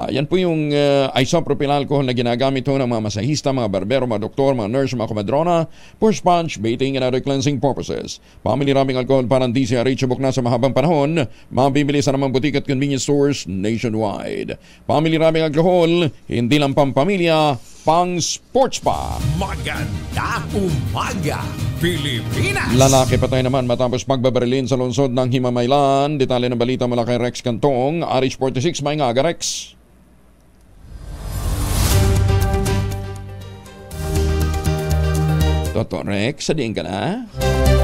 Yan po yung isopropyl alcohol na ginagamit ho ng mga masahista, mga barbero, mga doktor, mga nurse, mga komadrona for sponge, bathing, and other cleansing purposes. Family wrapping alcohol parang DCRH book na sa mahabang panahon. Mabibili sa namang butik at convenience stores nationwide. Family wrapping alcohol, hindi lang pampamilya, pang sports pa. Maganda umaga, Pilipinas. Lalaki patay naman matapos magbabarilin sa lungsod ng Himamaylan. Detalye ng balita mula kay Rex Cantong, RH46, may nga Rex. Toto Rex, sadiin ka na?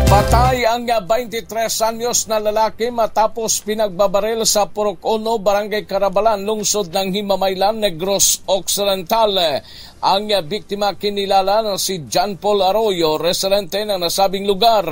Patay ang 23 anyos na lalaki matapos pinagbabaril sa Purok 1, Barangay Carabalan, lungsod ng Himamaylan, Negros Occidental. Ang biktima kinilala na si John Paul Arroyo, residente ng nasabing lugar.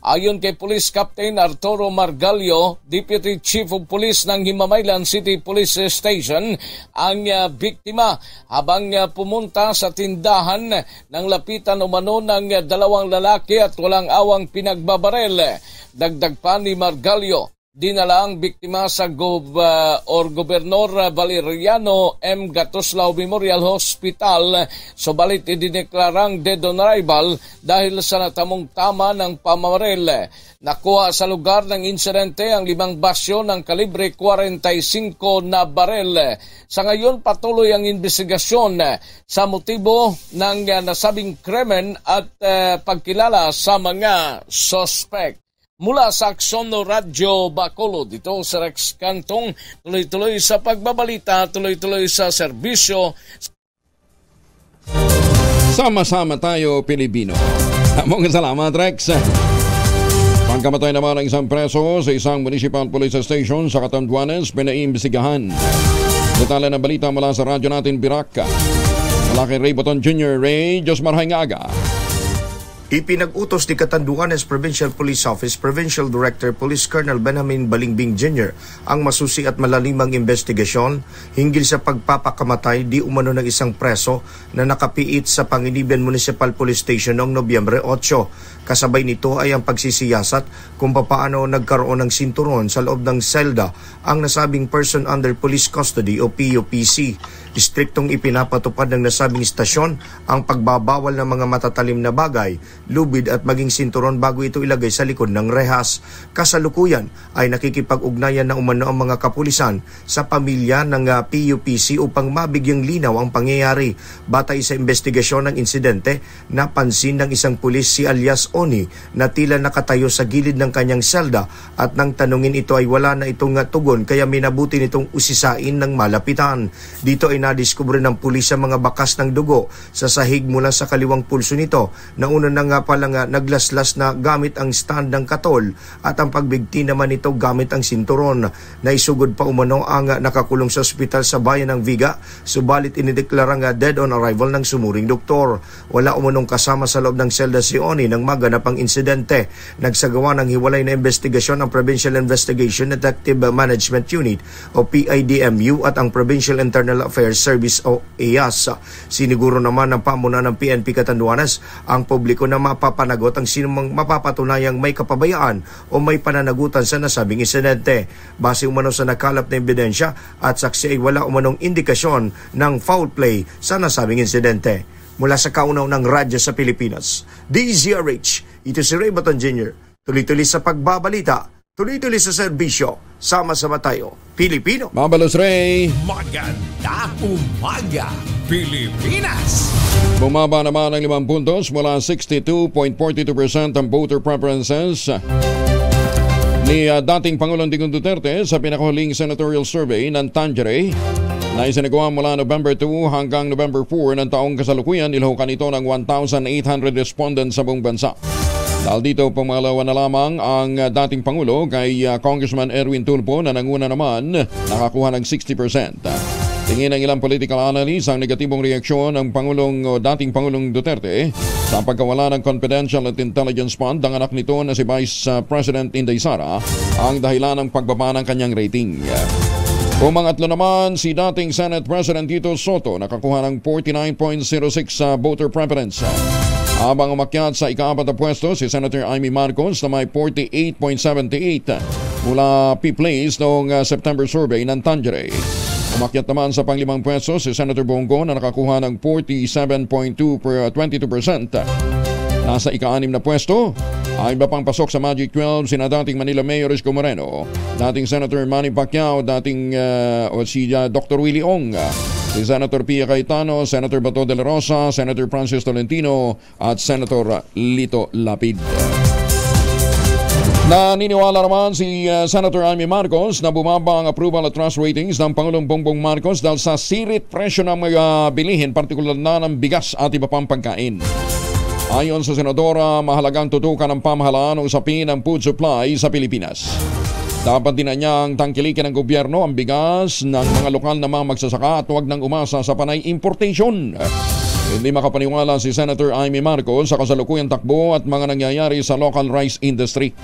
Ayon kay Police Captain Arturo Margallo, Deputy Chief of Police ng Himamaylan City Police Station, ang biktima habang pumunta sa tindahan ng lapitan umano ng dalawang lalaki at walang awang pinagbabaril. Dagdag pa ni Margallo, dinala ang biktima sa Gobernador Valeriano M. Gatuslao Memorial Hospital, subalit idineklarang dead on arrival dahil sa natamong tama ng pamamaril. Nakuha sa lugar ng insidente ang 5 basyo ng kalibre 45 na baril. Sa ngayon, patuloy ang investigasyon sa motibo ng nasabing krimen at pagkilala sa mga suspect. Mula sa Aksono Radyo Bacolod, dito sa Rex Cantong, tuloy-tuloy sa pagbabalita, tuloy-tuloy sa serbisyo. Sama-sama tayo, Pilipino. Maraming salamat, Rex. Pagkamatay naman ng isang preso sa isang municipal police station sa Catanduanes, pinaimbestigahan. Detalye ng balita mula sa radyo natin, Biraca. Mula kay Ray Boton Jr., Ray, Diyos Marhay Ngaga. Ipinag-utos ni Catanduanes Provincial Police Office Provincial Director Police Colonel Benjamin Balingbing Jr. ang masusi at malalimang investigasyon hinggil sa pagpapakamatay di umano ng isang preso na nakapiit sa Pangiliban Municipal Police Station noong Nobyembre 8. Kasabay nito ay ang pagsisiyasat kung papaano nagkaroon ng sinturon sa loob ng selda ang nasabing person under police custody o PUPC. Istriktong ipinapatupad ng nasabing istasyon ang pagbabawal ng mga matatalim na bagay, lubid at maging sinturon bago ito ilagay sa likod ng rehas. Kasalukuyan ay nakikipag-ugnayan na umano ang mga kapulisan sa pamilya ng PUPC upang mabigyang linaw ang pangyayari. Batay sa investigasyon ng insidente, napansin ng isang pulis si alias Oni na tila nakatayo sa gilid ng kanyang selda at nang tanungin ito ay wala na itong tugon kaya minabuti nitong usisain ng malapitan. Dito ay nadiskubre ng pulis ang mga bakas ng dugo sa sahig mula sa kaliwang pulso nito na una na nga palang naglaslas na gamit ang stand ng katol at ang pagbigti naman nito gamit ang sinturon. Naisugod pa umano ang nakakulong sa ospital sa bayan ng Viga, subalit inideklarang dead on arrival ng sumuring doktor. Wala umanong kasama sa loob ng selda si Oni nang maganap ang insidente. Nagsagawa ng hiwalay na investigasyon ang Provincial Investigation Detective Management Unit o PIDMU at ang Provincial Internal Affairs Service o EAS. Siniguro naman ng pamuna ng PNP Catanduanes ang publiko na mapapanagot ang sinumang mapapatunayang may kapabayaan o may pananagutan sa nasabing insidente. Base umano sa nakalap na ebidensya at saksi ay wala umanong indikasyon ng foul play sa nasabing insidente. Mula sa kaunaw ng radyo sa Pilipinas, DZRH, ito si Ray Baton Jr. Tuloy-tuloy sa pagbabalita, tuloy-tuloy sa serbisyo, sama-sama tayo, Pilipino. Mabalos, Ray. Maganda umaga, Pilipinas. Bumaba naman ng 5 puntos mula 62.42% ang voter preferences ni dating Pangulong Digong Duterte sa pinakahuling senatorial survey ng Tangeray na isinagawa mula November 2 hanggang November 4 ng taong kasalukuyan. Nilahukan ito ng 1,800 respondents sa buong bansa. Dahil dito, pumalawa na lamang ang dating Pangulo kay Congressman Erwin Tulfo na nanguna naman nakakuha ng 60%. Tingin ng ilang political analysts ang negatibong reaksyon ng dating Pangulong Duterte sa pagkawala ng Confidential at Intelligence Fund ng anak nito na si Vice President Inday Sara ang dahilan ng pagbaba ng kanyang rating. Umangatlo naman si dating Senate President Tito Soto, nakakuha ng 49.06 sa voter preference. Habang umakyat sa ika-4 na pwesto si Senator Amy Marcos na may 48.78 mula P-Place noong September survey ng Tangeray. Umakyat naman sa pang-5 pwesto si Senator Bongo na nakakuha ng 47.22%. Nasa ika-6 na pwesto ay iba pang pasok sa Magic 12 sina dating Manila Mayor Isko Moreno, dating Senator Manny Pacquiao, dating si Dr. Willie Ong, si Senator Pia Cayetano, Senator Bato de la Rosa, Senator Francis Tolentino at Senator Lito Lapid. Naniniwala naman si Senator Amy Marcos na bumaba ang approval at trust ratings ng Pangulong Bongbong Marcos dahil sa sirit presyo ng mga bilihin, partikular na ng bigas at iba pang pagkain. Ayon sa Senadora, mahalagang tutukan ng pamahalaan ang usapin ng food supply sa Pilipinas. Dapat din niyang tangkilikin ng gobyerno ang bigas ng mga lokal na mga magsasaka at huwag nang umasa sa panay importation. Hindi makapaniwala si Senator Amy Marcos sa kasalukuyang takbo at mga nangyayari sa local rice industry.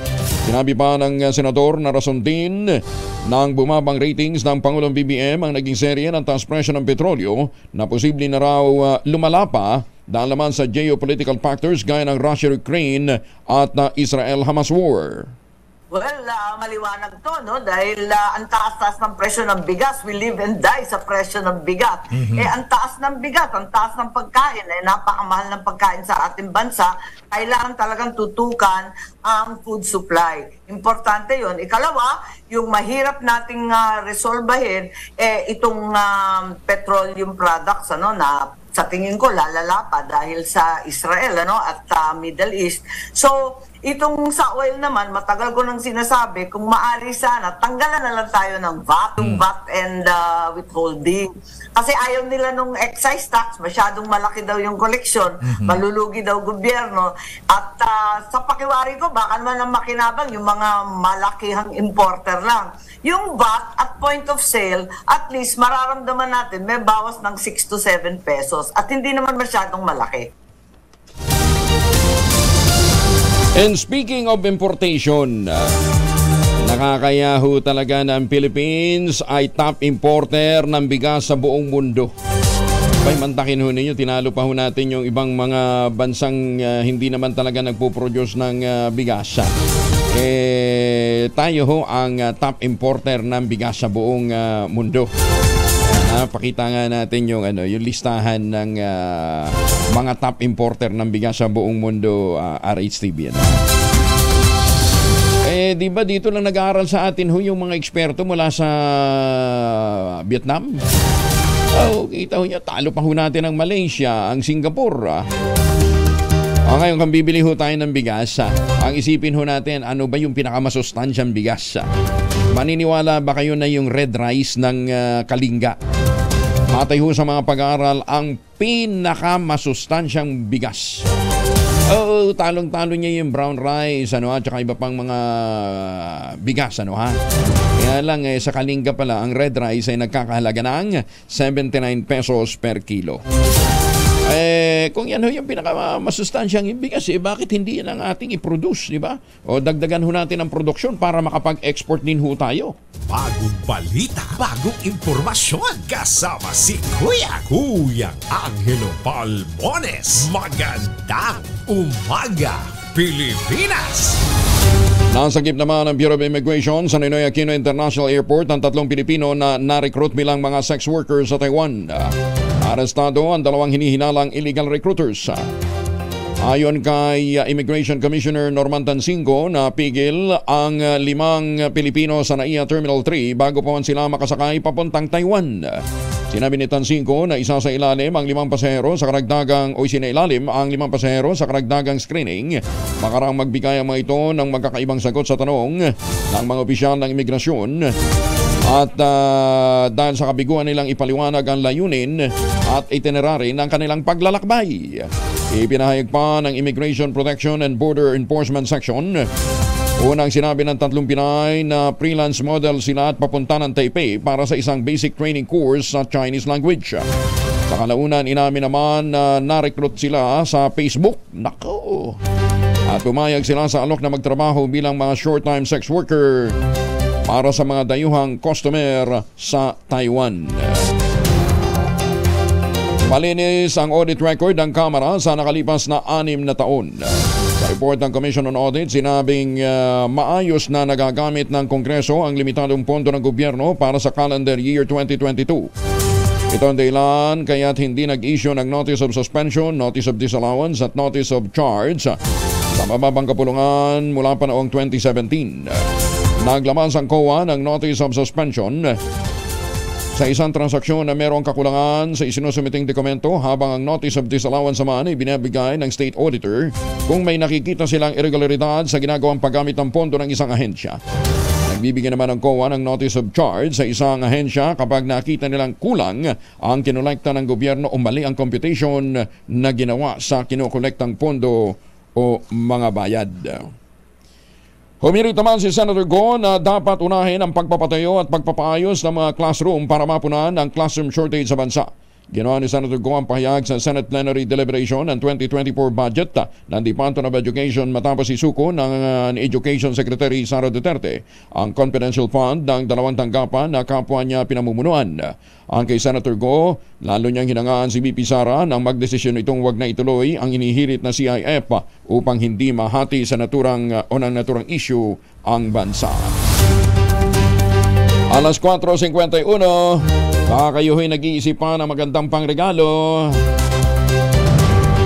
Sinabi pa ng senador na rason din ng bumabang ratings ng Pangulong BBM ang naging serye ng taas presyo ng petrolyo na posible na raw lumala pa dahil naman sa geopolitical factors gaya ng Russia-Ukraine at Israel-Hamas war. Well, maliwanag to, no? Dahil ang taas-taas ng presyo ng bigas, we live and die sa presyo ng bigat. Ang taas ng bigat, ang taas ng pagkain, napakamahal ng pagkain sa ating bansa, kailangan talagang tutukan ang food supply. Importante yon. Ikalawa, yung mahirap nating resolbahin, itong petroleum products, na sa tingin ko lalala pa dahil sa Israel at Middle East. So, itong sa oil naman, matagal ko nang sinasabi, kung maaari sana, tanggalan na lang tayo ng VAT, VAT and withholding. Kasi ayaw nila nung excise tax, masyadong malaki daw yung collection, malulugi daw gobyerno. At sa pakiwari ko, baka naman ang makinabang yung mga malakihang importer lang. Yung VAT at point of sale, at least mararamdaman natin may bawas ng 6 to 7 pesos at hindi naman masyadong malaki. And speaking of importation, nakakayaho talaga na ang Philippines ay top importer ng bigas sa buong mundo. Bay, mantakin ho ninyo, tinalo pa ho natin yung ibang mga bansang hindi naman talaga nagpo-produce ng bigas. Tayo ho ang top importer ng bigas sa buong mundo. Pakita nga natin yung listahan ng mga top importer ng bigas sa buong mundo, RHTV. Di ba dito lang nag-aaral sa atin ho yung mga eksperto mula sa Vietnam? Kita ho niya, talo pa ho natin ang Malaysia, ang Singapore. Ngayon, kung bibili ho tayo ng bigas, ang isipin ho natin, ano ba yung pinakamasustansyang bigas? Maniniwala ba kayo na yung red rice ng Kalinga? Matay ho sa mga pag-aaral, ang pinakamasustansyang bigas. Talong-talo niya yung brown rice, at saka iba pang mga bigas, Kaya lang, sa Kalinga pala, ang red rice ay nagkakahalaga ng 79 pesos per kilo. Kung yan ho yung pinakamasustansyang bigas, bakit hindi yan ang ating i-produce, di ba? O dagdagan ho natin ang produksyon para makapag-export din ho tayo. Bagong balita, bagong impormasyon, kasama si Kuyang Angelo Palmones. Magandang umaga, Pilipinas! Nasagip naman ang Bureau of Immigration sa Ninoy Aquino International Airport ang 3 Pilipino na na-recruit bilang mga sex workers sa Taiwan. Arestado ang 2 hinihinalang illegal recruiters. Ayon kay Immigration Commissioner Norman Tansingo, napigil ang 5 Pilipino sa NAIA Terminal 3 bago pa man sila makasakay papuntang Taiwan. Sinabi ni Tansingo na isa sa ilalim ang 5 pasahero sa karagdagang sinailalim ang 5 pasahero sa karagdagang screening. Makarang magbigay ang mga ito ng magkakaibang sagot sa tanong ng mga opisyal ng imigrasyon. At dahil sa kabiguan nilang ipaliwanag ang layunin at itinerary ng kanilang paglalakbay. Ipinahayag pa ng Immigration Protection and Border Enforcement Section Unang sinabi ng 3 Pinay na freelance model sila at papunta ng Taipei para sa isang basic training course sa Chinese language. Sa kalaunan, inamin naman na na-recruit sila sa Facebook. Nako! At pumayag sila sa alok na magtrabaho bilang mga short-time sex worker para sa mga dayuhang customer sa Taiwan. Malinis ang audit record ng Kamara sa nakalipas na 6 na taon. Sa report ng Commission on Audit, sinabing maayos na nagagamit ng Kongreso ang limitadong pondo ng gobyerno para sa calendar year 2022. Ito ang dahilan kaya't hindi nag-issue ng Notice of Suspension, Notice of Disallowance at Notice of Charge sa mababang kapulungan mula pa noong 2017. Naglabas ang COA ng Notice of Suspension sa isang transaksyon na mayroong kakulangan sa isinusumiting dokumento, habang ang Notice of Disallowance naman ay binibigay ng State Auditor kung may nakikita silang irregularidad sa ginagawang paggamit ng pondo ng isang ahensya. Nagbibigay naman ang COA ng Notice of Charge sa isang ahensya kapag nakita nilang kulang ang kinolekta ng gobyerno o mali ang computation na ginawa sa kinokolektang pondo o mga bayad. Humirit naman si Senator Go na dapat unahin ang pagpapatayo at pagpapaayos ng mga classroom para mapunan ang classroom shortage sa bansa. Ginawa ni Senator Go ang pahayag sa Senate Plenary Deliberation ng 2024 budget ng Department of Education matapos isuko ng Education Secretary Sara Duterte ang confidential fund ng 2 tanggapan na kapwa niya pinamumunuan. Ang kay Senator Go, lalo niyang hinangaan si VP Sara nang magdesisyon itong wag na ituloy ang inihirit na CIF upang hindi mahati sa naturang issue ang bansa. Alas 4:51, baka kayo'y nag-iisip pa ng magandang pangregalo.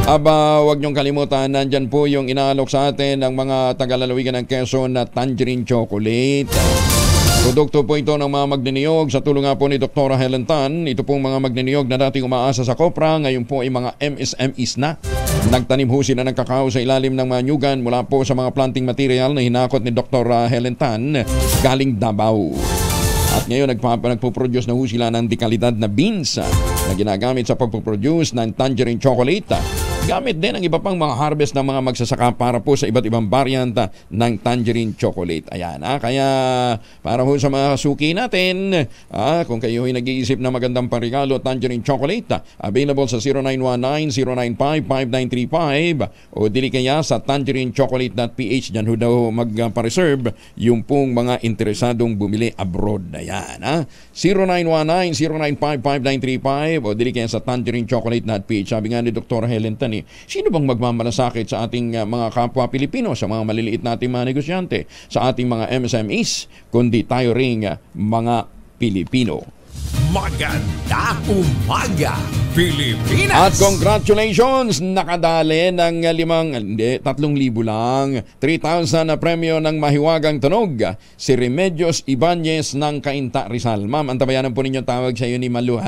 Aba, huwag niyong kalimutan, nandyan po yung inaalok sa atin ng mga taga-lalawigan ng Quezon na tangerine chocolate. Produkto po ito ng mga magniniyog sa tulong nga po ni Dr. Helen Tan. Ito pong mga magniniyog na dating umaasa sa kopra, ngayon po ay mga MSMEs na. Nagtanim ho sila ng kakao sa ilalim ng mga nyugan mula po sa mga planting material na hinakot ni Dr. Helen Tan galing Davao. At ngayon nagpo-produce na ho sila ng dekalidad na beans na ginagamit sa pagpo-produce ng tangerine chocolate. Gamit din ang iba pang mga harvest ng mga magsasaka para po sa iba't ibang variant ng tangerine chocolate. Ayan, kaya para ho sa mga suki natin, kung kayo ay nag-iisip na magandang pangregalo, tangerine chocolate, available sa 0919-095-5935 o dili kaya sa tangerinechocolate.ph. Diyan ho daw magpa-reserve yung pong mga interesadong bumili abroad. Ayan, 0919-095-5935 o dili kaya sa tangerinechocolate.ph. Sabi nga ni Dr. Helen Tan, sino bang magmamalasakit sa ating mga kapwa Pilipino, sa mga maliliit nating mga negosyante, sa ating mga MSMEs, kundi tayo ring mga Pilipino. Magandang umaga, Pilipinas! At congratulations! Nakadali ng 3,000 lang, 3,000 na premyo ng mahiwagang tunog, si Remedios Ibanez ng Cainta, Rizal. Ma'am, antabayanan po ninyo tawag sa iyo ni Malu,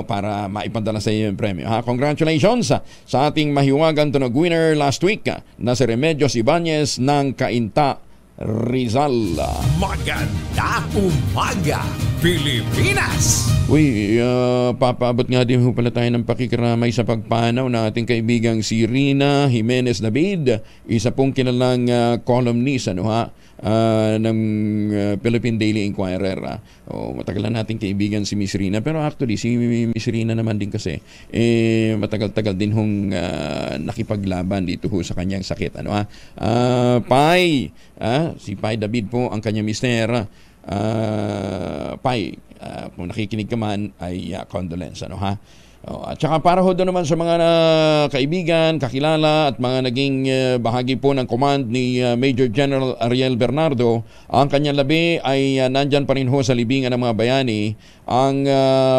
para maipadala sa iyo yung premyo. Congratulations sa ating mahiwagang tunog winner last week na si Remedios Ibanez ng Cainta, Rizal. Magandang umaga, Pilipinas! Uy, papaabot nga din ho pala tayo ng pakikiramay sa pagpanaw na ating kaibigang si Rina Jimenez David, isa pong kilalang columnist ng Philippine Daily Inquirer. Matagal na nating kaibigan si Miss Rina, pero actually si Miss Rina naman din kasi matagal-tagal din hong nakipaglaban dito ho sa kanyang sakit. Pai, si Pai David po ang kanyang mister. Pai, kung nakikinig ka man ay condolence. At saka para ho doon naman sa mga kaibigan, kakilala at mga naging bahagi po ng command ni Major General Ariel Bernardo, ang kanyang labi ay nandyan pa rin ho sa libingan ng mga bayani. Ang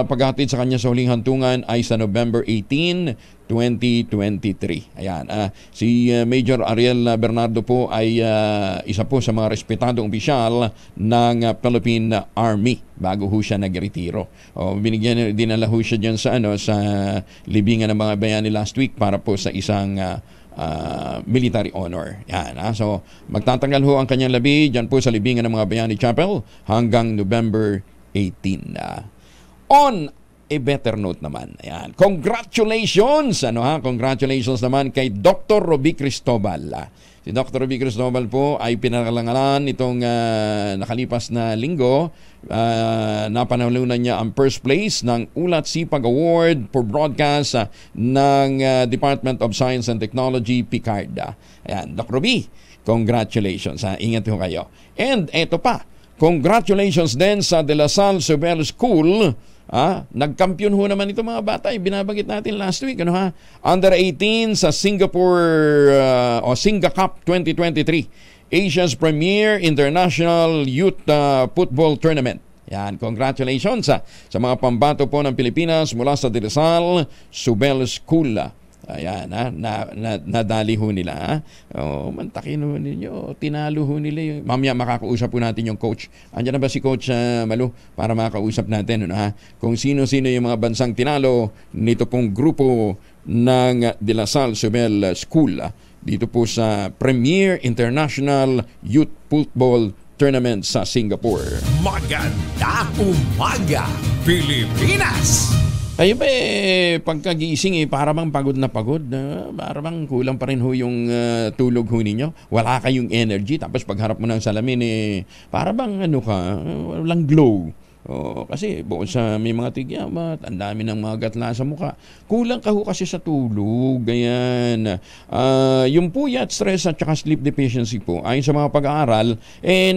paghatid sa kanya sa huling hantungan ay sa November 18, 2023. Ayan, si Major Ariel Bernardo po ay isa po sa mga respetadong opisyal ng Philippine Army bago ho siya nagretiro. Binigyan dinala ho siya diyan sa sa libingan ng mga bayani last week para po sa isang military honor. Yan, so magtatanggal ho ang kanyang labi diyan po sa libingan ng mga bayani chapel hanggang November 18. On a better note naman. Ayan. Congratulations! Congratulations naman kay Dr. Roby Cristobal. Si Dr. Roby Cristobal po ay pinakalangalan itong nakalipas na linggo. Napanalunan niya ang first place ng Ulat Sipag Award for Broadcast ng Department of Science and Technology, PICARD. Ayan, Dr. Roby, congratulations. Ingat ho kayo. And eto pa, congratulations din sa De La Salle Sobel School. Nagkampiyon ho naman ito mga bata. Binabanggit natin last week. Under 18 sa Singapore Singa Cup 2023. Asia's premier international youth football tournament. Yan, congratulations sa mga pambato po ng Pilipinas mula sa De La Salle Sobel School. Ayan, nadali ho nila. Mantakin ho ninyo, tinalo ho nila. Mamaya makakausap po natin yung coach. Andiyan na ba si Coach Malu para makakausap natin? Kung sino-sino yung mga bansang tinalo nito pong grupo ng De La Salle Sobel School. Dito po sa Premier International Youth Football Tournament sa Singapore. Maganda umaga, Pilipinas! Kayo ba pagkagising para bang pagod na pagod? Para bang kulang pa rin ho yung tulog ho ninyo? Wala kayong energy, tapos pagharap mo ng salamin para bang walang glow. Kasi bukod sa may mga tigyamat, ang dami ng mga gatla sa mukha. Kulang ka ho kasi sa tulog. Ganyan. Yung puyat, stress at saka sleep deficiency po, ayon sa mga pag-aaral,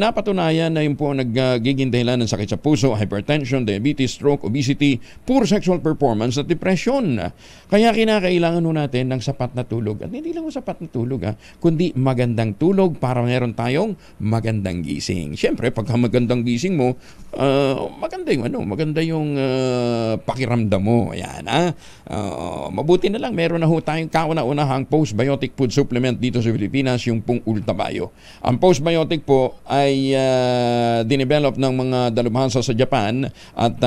napatunayan na yun po nagiging dahilan ng sakit sa puso, hypertension, diabetes, stroke, obesity, poor sexual performance at depression. Kaya kinakailangan ho natin ng sapat na tulog. At hindi lang sapat na tulog, kundi magandang tulog para meron tayong magandang gising. Siyempre, pagka magandang gising mo, maganda yung pakiramdam mo. Ayan, mabuti na lang meron na ho tayong kauna-unahang postbiotic food supplement dito sa Pilipinas, yung pong Ultabio. Ang postbiotic po ay dinevelop ng mga dalubhasa sa Japan at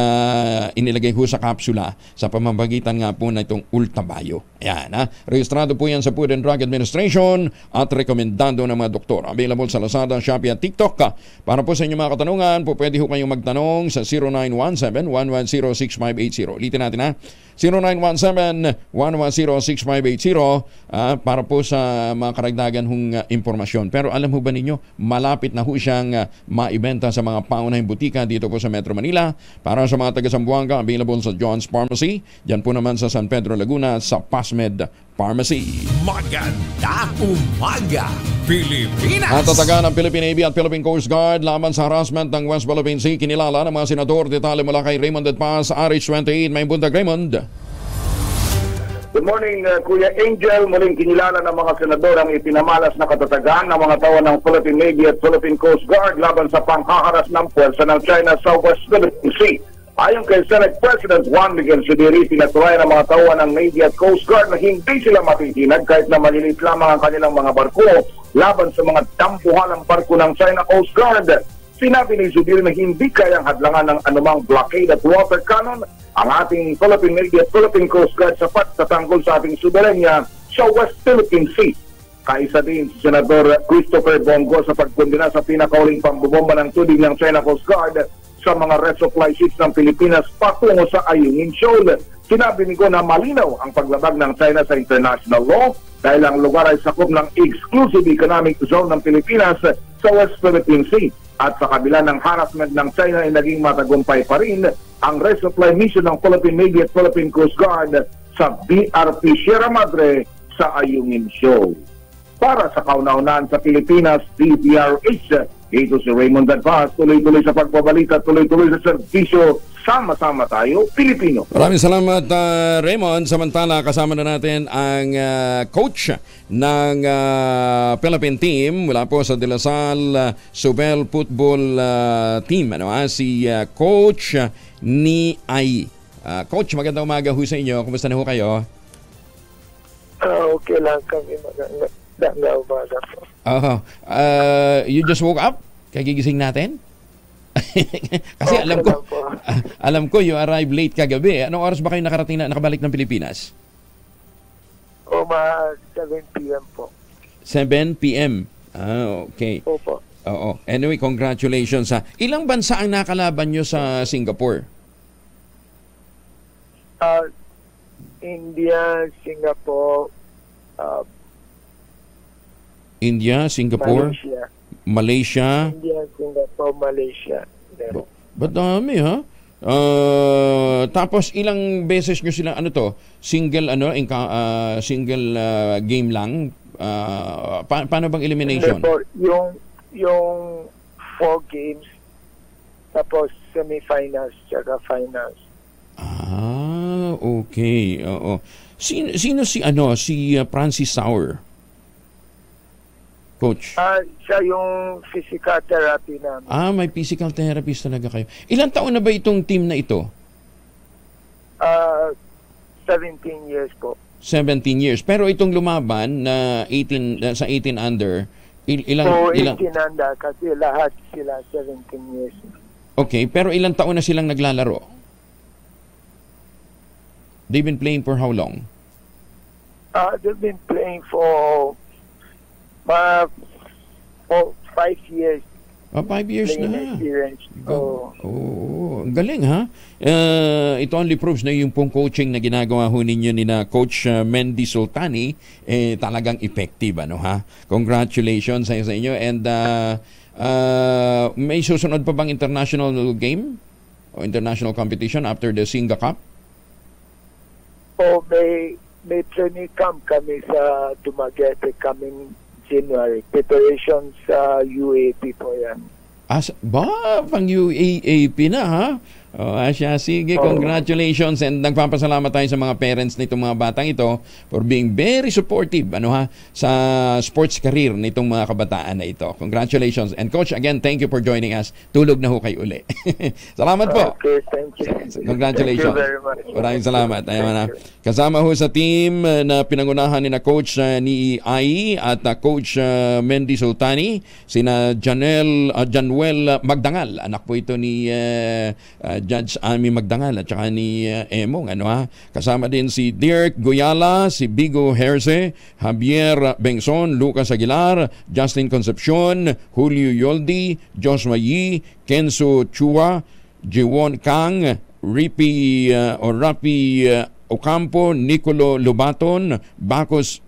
inilagay ho sa kapsula sa pamamagitan nga po na itong Ultabio. Ayan, rehistrado po yan sa Food and Drug Administration at rekomendado ng mga doktor. Available sa Lazada, Shopee at TikTok. Para po sa inyong mga katanungan, po pwede ho kayong magtanong sa 0917-110-6580. Ulitin natin 0917-110-6580 para po sa mga karagdagan hong impormasyon. Pero alam ho ba ninyo, malapit na ho siyang maibenta sa mga paunahing butika dito po sa Metro Manila. Para sa mga taga Zamboanga, available sa John's Pharmacy. Diyan po naman sa San Pedro Laguna sa Pasmed Pharmacy. Maganda umaga, Pilipinas! At tataga ng Philippine Navy at Philippine Coast Guard laban sa harassment ng West Philippine Sea, kinilala ng mga senador. Detalye mula kay Raymond Edpaz, RH28. May buntag, Raymond. Good morning, Kuya Angel. Muling kinilala ng mga senador ang ipinamalas na katatagan ng mga tao ng Philippine Navy at Philippine Coast Guard laban sa panghaharas ng puwersa ng China sa West Philippine Sea. Ayon kay Senate President Juan Miguel Zubiri, pinatunayan ng mga tauhan ng Navy at Coast Guard na hindi sila matitinag kahit na maliliit lamang ang kanilang mga barko laban sa mga dampuhalang barko ng China Coast Guard. Sinabi ni Zubiri na hindi kayang hadlangan ng anumang blockade at water cannon ang ating Philippine Navy at Philippine Coast Guard sapat sa tanggol sa ating soberenya sa West Philippine Sea. Kaisa din si Senador Christopher Bongo sa pagkondena sa pinakauling pambobomba ng tubig ng China Coast Guard sa mga resupply ships ng Pilipinas patungo sa Ayungin Shoal. Sinabi ni Go na malinaw ang paglabag ng China sa international law dahil ang lugar ay sakop ng exclusive economic zone ng Pilipinas sa West Philippine Sea. At sa kabila ng harassment ng China ay naging matagumpay pa rin ang resupply mission ng Philippine Navy at Philippine Coast Guard sa BRP Sierra Madre sa Ayungin Shoal. Para sa kauna-unahan sa Pilipinas, DPRH, ito si Raymond Edpaz, tuloy-tuloy sa pagbabalita, tuloy-tuloy sa serbisyo, sama-sama tayo, Pilipino. Maraming salamat, Raymond. Samantala, kasama na natin ang coach ng Philippine team mula po sa De La Salle Sobel Football Team. Si Coach Ni Ay. Coach, magandang umaga ho sa inyo. Kumusta na ho kayo? Okay lang kami, magandang umaga po. You just woke up? Kagigising natin? Kasi alam ko you arrived late kagabi. Anong oras ba kayo nakabalik ng Pilipinas? Mga 7 p.m. po. 7 p.m. Okay. Opo. Oo. Anyway, congratulations. Ilang bansa ang nakalaban nyo sa Singapore? India, Singapore, India, Singapore, Malaysia. India, Singapore, Malaysia. Yeah. Ba't dami, ha? Tapos ilang beses nyo sila single single game lang, paano bang elimination? Yung 4 games, tapos semifinals tsaka finals. Okay. Oo. Sino si Francis Sauer? Coach. Siya yung physical therapy namin. May physical therapist talaga kayo. Ilang taon na ba itong team na ito? 17 years po. 17 years. Pero itong lumaban na 18 sa 18 under, ilang 18 under kasi lahat sila 17 years. Okay, pero ilang taon na silang naglalaro? They've been playing for how long? They've been playing for 5 years. 5 years na. Experience. Ang galing, ha? Ito only proves na yung pong coaching na ginagawa ho ninyo ni na Coach Mendy Sultani talagang effective, ha? Congratulations sa inyo. And may susunod pa bang international game o international competition after the Singa Cup? May training camp kami sa Dumaguete coming January. Preparation sa UAP po yan. Pang UAP na, ha? Sige, congratulations and nagpapasalamat tayo sa mga parents nitong mga batang ito for being very supportive sa sports career nitong mga kabataan na ito. Congratulations. And Coach, again, thank you for joining us. Tulog na ho kayo uli. Salamat po. Okay, thank you. Congratulations. Thank you very much. Maraming salamat. Kasama ho sa team na pinangunahan ni na Coach ni Ai at Coach Mendy Sultani, sina Januel Magdangal. Anak po ito ni Judge Ami Magdangal at saka ni Emong. Kasama din si Dirk Goyala, si Bigo Herse, Javier Bengson, Lucas Aguilar, Justin Concepcion, Julio Yoldi, Joshua Yi, Kenzo Chua, Jiwon Kang, Rapi Ocampo, Nicolo Lubaton, Bacos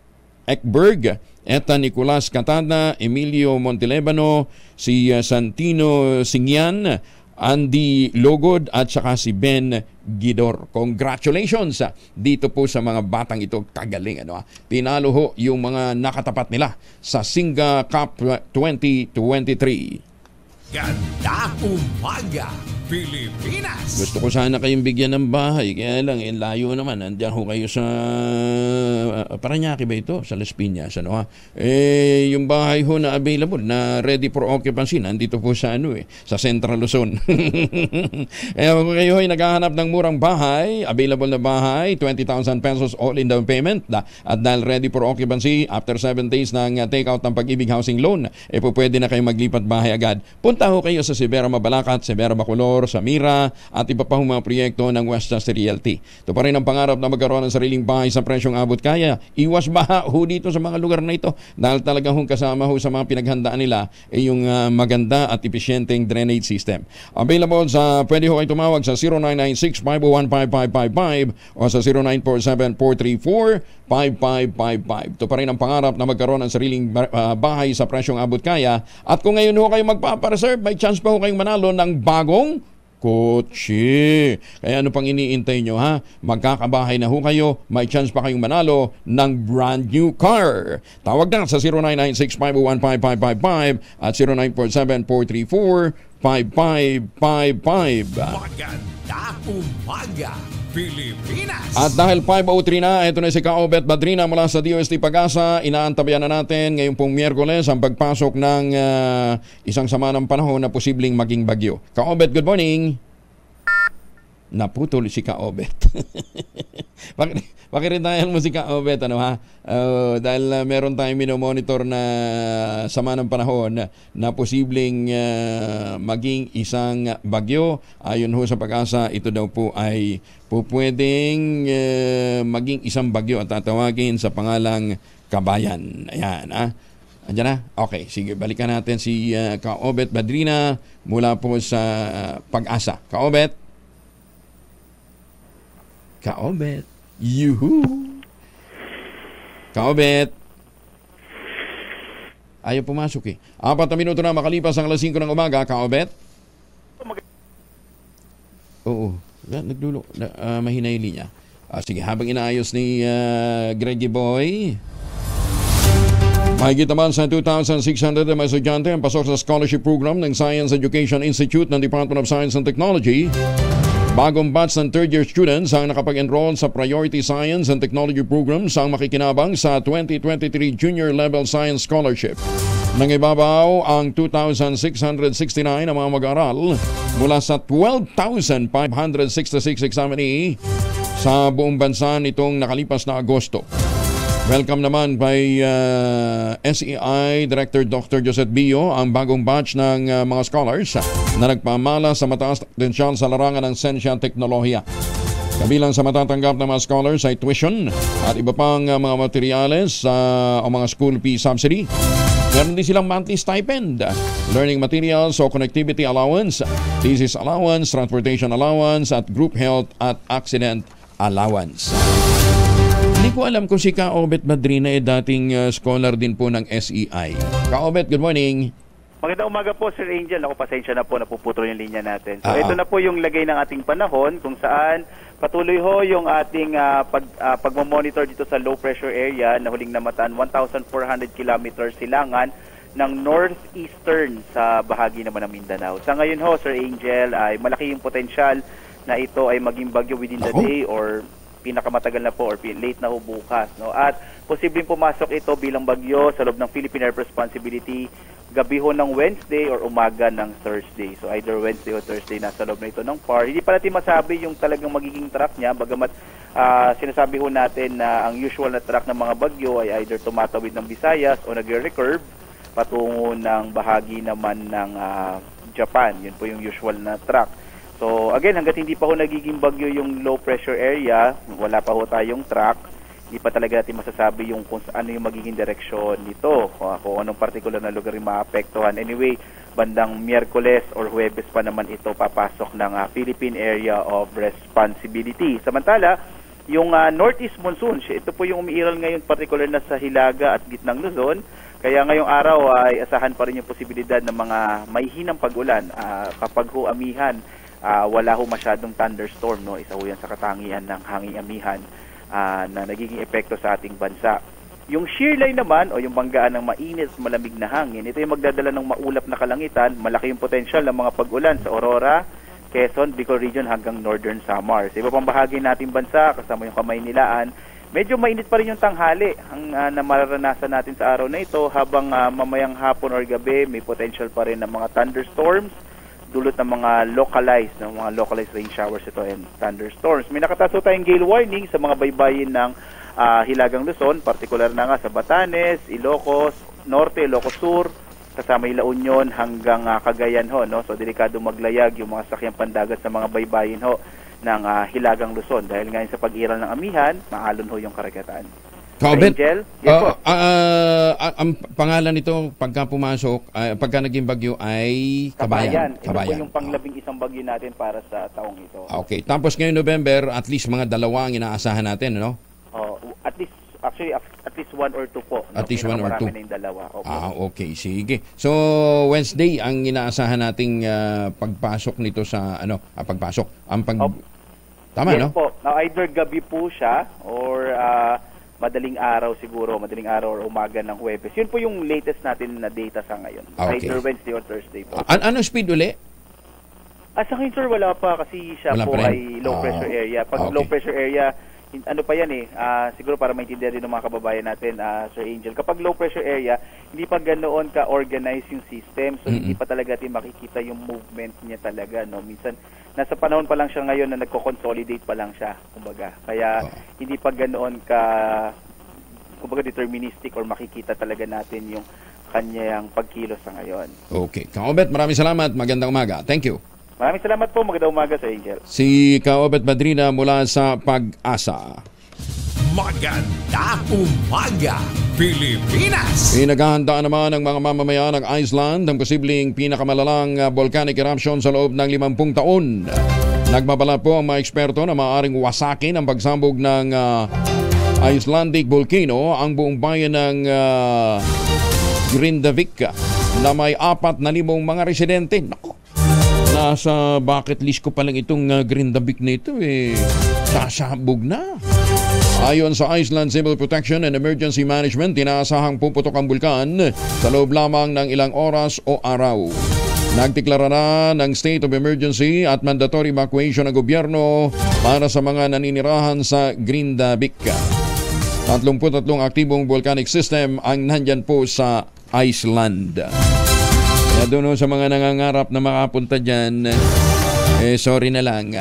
Ekberg, Eta Nicolas Catada, Emilio Montelebano, si Santino Singyan, Andy Logod at saka si Ben Gidor. Congratulations dito po sa mga batang ito. Kagaling. Tinalo ho yung mga nakatapat nila sa Singa Cup 2023. Ganda umaga, Pilipinas! Gusto ko sana kayong bigyan ng bahay. Kaya lang, layo naman. Nandiyan ho kayo sa Parañaque ba ito? Sa Las Piñas. Yung bahay ho na available, na ready for occupancy, nandito po sa sa Central Luzon. Kung kayo ay naghahanap ng murang bahay, available na bahay, 20,000 pesos all-in down payment. At dahil ready for occupancy, after 7 days ng take-out ng Pag-ibig Housing Loan, pwede na kayo maglipat bahay agad. Punta ho kayo sa Severa Mabalacat, Severa Bacolor, Samira, at iba pa mga proyekto ng Westchester Realty. Ito pa rin ang pangarap na magkaroon ng sariling bahay sa presyong abot kaya. Iwas baha ho dito sa mga lugar na ito dahil talaga hong kasama ho sa mga pinaghandaan nila yung maganda at episyenteng drainage system. Available pwede ho kayo tumawag sa 0996-501-5555 o sa 0947-434-5555. Ito pa rin ang pangarap na magkaroon ng sariling bahay sa presyong abot kaya. At kung ngayon ho kayo magpapareserve, may chance pa ho kayong manalo ng bagong kotse. Kaya ano pang iniintay nyo, ha? Magkakabahay na ho kayo, may chance pa kayong manalo ng brand new car. Tawag na sa 0996-501-5555 at 0947-434-5555. Maganda umaga, Pilipinas! At dahil 5:03 na, ito na si Kaobet Badrina mula sa DOST Pag-asa. Inaantabayan na natin ngayong pong Miyerkules ang pagpasok ng isang sama ng panahon na posibleng maging bagyo. Kaobet, good morning! Naputol si Kaobet. Pakiritayan mo si Kaobet, dahil meron tayong minomonitor na sama ng panahon na posibleng maging isang bagyo. Ayon ho sa Pag-asa, ito daw po ay pwedeng maging isang bagyo at tatawagin sa pangalang Kabayan. Ayan, Andiyan na? Okay, sige, balikan natin si Kaobet Badrina mula po sa Pag-asa. Kaobet? Kaobet. Yuhu. Kaobet. Ayaw pumasok eh. 4 na minuto na makalipas ang alas 5 ng umaga. Kaobet. Oo. Mahina yung linya. Sige, habang inaayos ni Greggy Boy. Mahigit naman sa 2,600 na estudyante ang pasok sa scholarship program ng Science Education Institute ng Department of Science and Technology. Bagong batch ng third-year students ang nakapag-enroll sa Priority Science and Technology programs ang makikinabang sa 2023 Junior Level Science Scholarship. Nangibabaw ang 2,669 na mga mag-aaral mula sa 12,566 examinee sa buong bansa nitong nakalipas na Agosto. Welcome naman by SEI Director Dr. Joseph Bio ang bagong batch ng mga scholars na nagpamala sa mataas na potensyal sa larangan ng sensya at teknolohiya. Kabilang sa matatanggap ng mga scholars ay tuition at iba pang mga materyales o mga school fee subsidy. Meron din silang monthly stipend, learning materials o connectivity allowance, thesis allowance, transportation allowance at group health at accident allowance. Hindi ko alam kung si Kaobet Madrina ay dating scholar din po ng SEI. Kaobet, good morning. Magandang umaga po, Sir Angel. Ako, pasensya na po, napuputol yung linya natin. So, ito na po yung lagay ng ating panahon kung saan patuloy ho yung ating pagmamonitor dito sa low pressure area na huling namataan 1,400 kilometers silangan ng northeastern sa bahagi naman ng Mindanao. Sa ngayon ho, Sir Angel, ay malaki yung potensyal na ito ay maging bagyo within the day or pinakamatagal na po or late na ho bukas. No? At posibleng pumasok ito bilang bagyo sa loob ng Philippine Air Responsibility gabi ho ng Wednesday or umaga ng Thursday. So either Wednesday o Thursday nasa loob na ito ng PAR. Hindi pa natin masabi yung talagang magiging track niya, bagamat sinasabi ho natin na ang usual na track ng mga bagyo ay either tumatawid ng Visayas o nag-recurve patungo ng bahagi naman ng Japan. Yun po yung usual na track. So again, hanggat hindi pa ho nagiging bagyo yung low pressure area, wala pa ho tayong track, hindi pa talaga natin masasabi yung kung ano yung magiging direksyon nito, kung anong particular na lugar yung maapektuhan. Anyway, bandang Miyerkules or Huwebes pa naman ito papasok ng Philippine Area of Responsibility. Samantala, yung northeast monsoon, ito po yung umiiral ngayon particular na sa Hilaga at gitnang Luzon. Kaya ngayong araw ay asahan pa rin yung posibilidad ng mga mahihinang pag-ulan kapag ho amihan. Wala ho masyadong thunderstorm, no? Isa ho yan sa katangian ng hanging amihan na nagiging epekto sa ating bansa. Yung shear line naman o yung banggaan ng mainit at malamig na hangin, ito yung magdadala ng maulap na kalangitan. Malaki yung potensyal ng mga pag-ulan sa Aurora, Quezon, Bicol Region hanggang Northern Samar. Sa iba pang bahagi nating bansa, kasama yung Kamaynilaan, medyo mainit pa rin yung tanghali na mararanasan natin sa araw na ito habang mamayang hapon or gabi may potential pa rin ng mga thunderstorms dulot ng mga localized rain showers ito and thunderstorms. May nakataso tayong gale warning sa mga baybayin ng Hilagang Luzon, partikular na nga sa Batanes, Ilocos Norte, Ilocos Sur, kasama yung La Union hanggang Cagayan ho, no? So delikado maglayag yung mga sakyang pandagat sa mga baybayin ho ng Hilagang Luzon dahil ngayon sa pag-iral ng amihan, maalon ho yung karagatan. Kaobet, Angel? Yes, po. Ang pangalan nito pagka pumasok, pagka naging bagyo ay Kabayan. Ito po yung panglabing isang bagyo natin para sa taong ito. Okay, tapos ngayong November, at least mga dalawa ang inaasahan natin, no? At least one or two po. At least one or two. Marami na yung dalawa. Okay, sige. So, Wednesday ang inaasahan nating pagpasok nito sa, pagpasok. Tama, yes, no? Po. Now, either gabi po siya or madaling araw or umaga ng Huwebes. Yun po yung latest natin na data sa ngayon. Okay. Either Wednesday or Thursday po. Anong speed uli? Sa ngayon, sir, wala pa kasi siya Wala po pa rin? ay low pressure area. Pag low pressure area, ano pa yan siguro para maintindihan din ng mga kababayan natin, Sir Angel, kapag low pressure area, hindi pa ganoon ka-organize yung system, so hindi pa talaga natin makikita yung movement niya talaga, no? Minsan, nasa panahon pa lang siya ngayon na nagko-consolidate pa lang siya, kumbaga. Kaya, hindi pa ganoon deterministic or makikita talaga natin yung kanyang pagkilos sa ngayon. Okay. Kaobet, maraming salamat. Magandang umaga. Thank you. Maraming salamat po. Magandang umaga, Sir Angel. Si Kaobet Madrina mula sa Pag-asa. Magandang umaga, Pilipinas! Pinaghahandaan naman ng mga mamamayan ng Iceland ang posibleng pinakamalalang volcanic eruption sa loob ng 50 taon. Nagbabala po ang mga eksperto na maaaring wasakin ang pagsabog ng Icelandic volcano ang buong bayan ng Grindavik na may 4,000 mga residente. Naku, nasa bucket list ko pa lang itong Grindavik na ito sasabog na. Ayon sa Iceland Civil Protection and Emergency Management, inaasahang puputok ang bulkan sa loob lamang ng ilang oras o araw. Nagdeklara na ng state of emergency at mandatory evacuation ng gobyerno para sa mga naninirahan sa Grindavik. 33 aktibong volcanic system ang nandyan po sa Iceland. Kaya doon sa mga nangangarap na makapunta dyan, sorry na lang.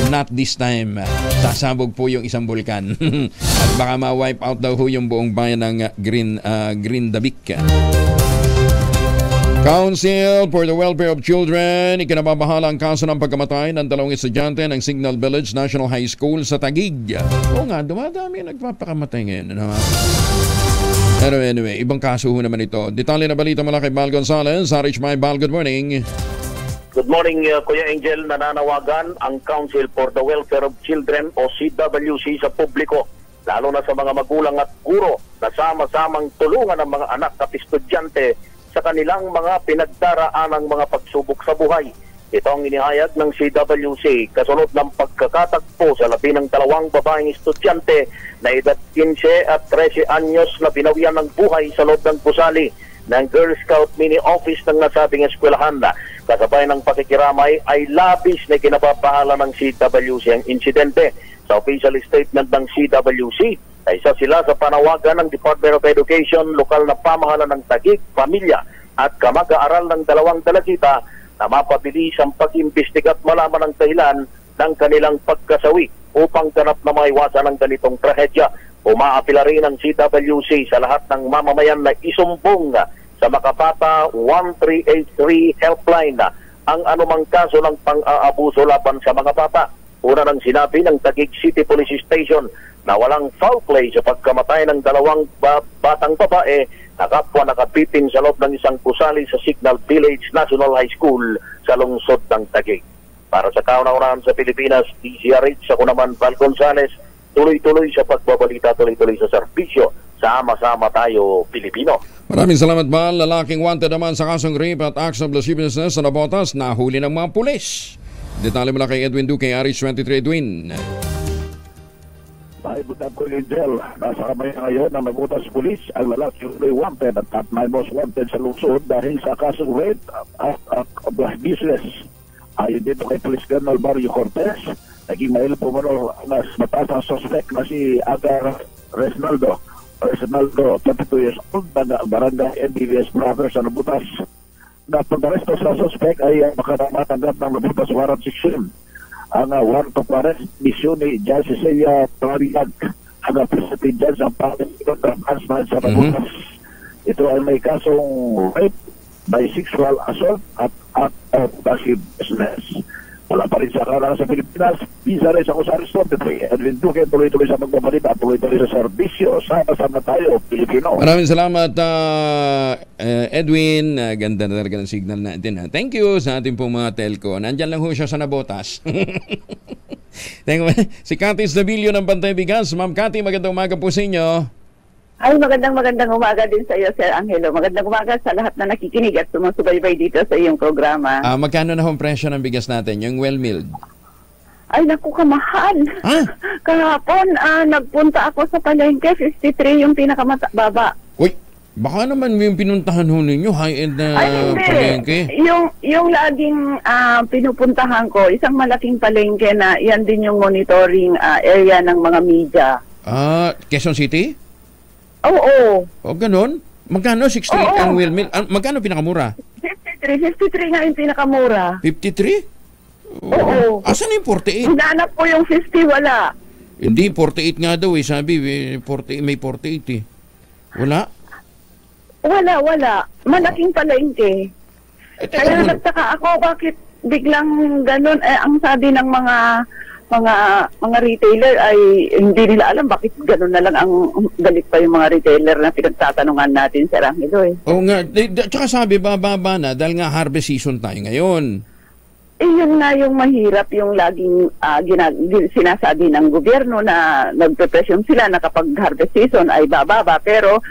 Not this time. Sasabog po yung isang bulkan. At baka ma-wipe out daw yung buong bayan ng Grindavik. Council for the Welfare of Children, ikinababahala ang kaso ng pagkamatay ng 2 estudyante ng Signal Village National High School sa Taguig. Oo nga, dumadami nagpapakamatay ngayon. Ano? Pero anyway, ibang kaso ho naman ito. Detalye na balita mula kay Bal Gonzalez. RH My Bal, good morning. Good morning, Kuya Angel. Nananawagan ang Council for the Welfare of Children o CWC sa publiko, lalo na sa mga magulang at guro na sama-samang tulungan ang mga anak at estudyante sa kanilang mga pinagdaraan ng mga pagsubok sa buhay. Ito ang inihayag ng CWC kasunod ng pagkakatagpo sa labi ng 2 babaeng estudyante na edad 15 at 13 anyos na binawian ng buhay sa loob ng gusali ng Girl Scout mini office ng nasabing eskwelahan. Kasabay ng pakikiramay ay labis na kinababahala ng CWC ang insidente. Sa official statement ng CWC, ay isa sila sa panawagan ng Department of Education, lokal na pamahalaan ng Taguig, pamilya at kamag-aaral ng 2 dalagita na mapabilis ang pag-imbestiga at malaman ang dahilan ng kanilang pagkasawi upang ganap na maiwasan ang ganitong trahedya. Umaapila rin ang CWC sa lahat ng mamamayan na isumbong sa Makabata 1383 helpline ang anumang kaso ng pang-aabuso laban sa mga bata. Una nang sinabi ng Taguig City Police Station na walang foul play sa pagkamatay ng 2 batang babae na kapwa nakapitin sa loob ng isang gusali sa Signal Village National High School sa lungsod ng Taguig. Para sa kauna-unahan sa Pilipinas, DZRH, ako naman Val Gonzalez, tuloy-tuloy sa pagbabalita, tuloy-tuloy sa serbisyo. Sama-sama tayo, Pilipino. Maraming salamat, Bal. Lalaking wanted naman sa kasong rape at acts of lasciviousness sa Nabotas, nahuli ng mga pulis. Detalye mula kay Edwin Duque, RH23 Edwin. Paibutan ko yung jail. Nasa kamay ngayon ng Nabotas Police ang lalaki yung wanted at top 9 most wanted sa lungsod dahil sa kasong rape at business. Ayon dito kay Police Colonel Mario Cortez, naging mail pumano na mataas ang suspect na si Agar Resnaldo, 22 years old, na barangay NBVS Brothers sa Nabotas. Na pag-aresto sa suspect ay makamatanggap ng Nabotas warrant 16. Ang warrant of arrest misyon ni Jan Cecilia Tariag, ang president dyan sa Panginoon ng Asman sa Nabotas. Ito ay may kasong rape by sexual assault at passive business. Wala pa rin sa kalangan sa Pilipinas. Bisa rin sa Kusari Store. Edwin Duque, tuloy-tuloy sa magbabalita, tuloy-tuloy sa serbisyo. Sama-sama tayo, Pilipino. Maraming salamat, Edwin. Ganda na talaga ng signal natin. Thank you sa ating pong mga telco. Nandyan lang ho siya sa Nabotas. Thank you. Si Cathy Stabilio ng Pantay Bigas. Ma'am Cathy, magandang umaga po sa inyo. Ay, magandang umaga din sa iyo, Sir Angelo. Magandang umaga sa lahat na nakikinig at sumusubaybay dito sa iyong programa. Magkano na hong presyo ng bigas natin, yung well-milled? Ay, naku, kamahal. Kahapon, nagpunta ako sa palengke, 53 yung pinakamababa. Uy, baka naman yung pinuntahan ho ninyo, high-end na palengke. Yung laging pinupuntahan ko, isang malaking palengke na yan din yung monitoring area ng mga media. Quezon City? Oo. O, ganun? Magkano? 68 ang wheel mill? Magkano pinakamura? 53 nga yung pinakamura. 53? Oo. Asan yung 48? Hinanap ko yung 50, wala. Hindi, 48 nga daw sabi, 48, may 48 Wala? Wala. Malaking palengke. Kaya nagtaka ako, bakit biglang ganun? Ang sabi ng mga retailer ay hindi nila alam bakit gano'n na lang ang galit pa yung mga retailer na pinagtatanungan natin sa Angelo. Oo nga, tsaka sabi bababa na dahil nga harvest season tayo ngayon. yun nga yung mahirap, yung laging sinasabi ng gobyerno na nagpe-presyon sila na kapag harvest season ay bababa. Pero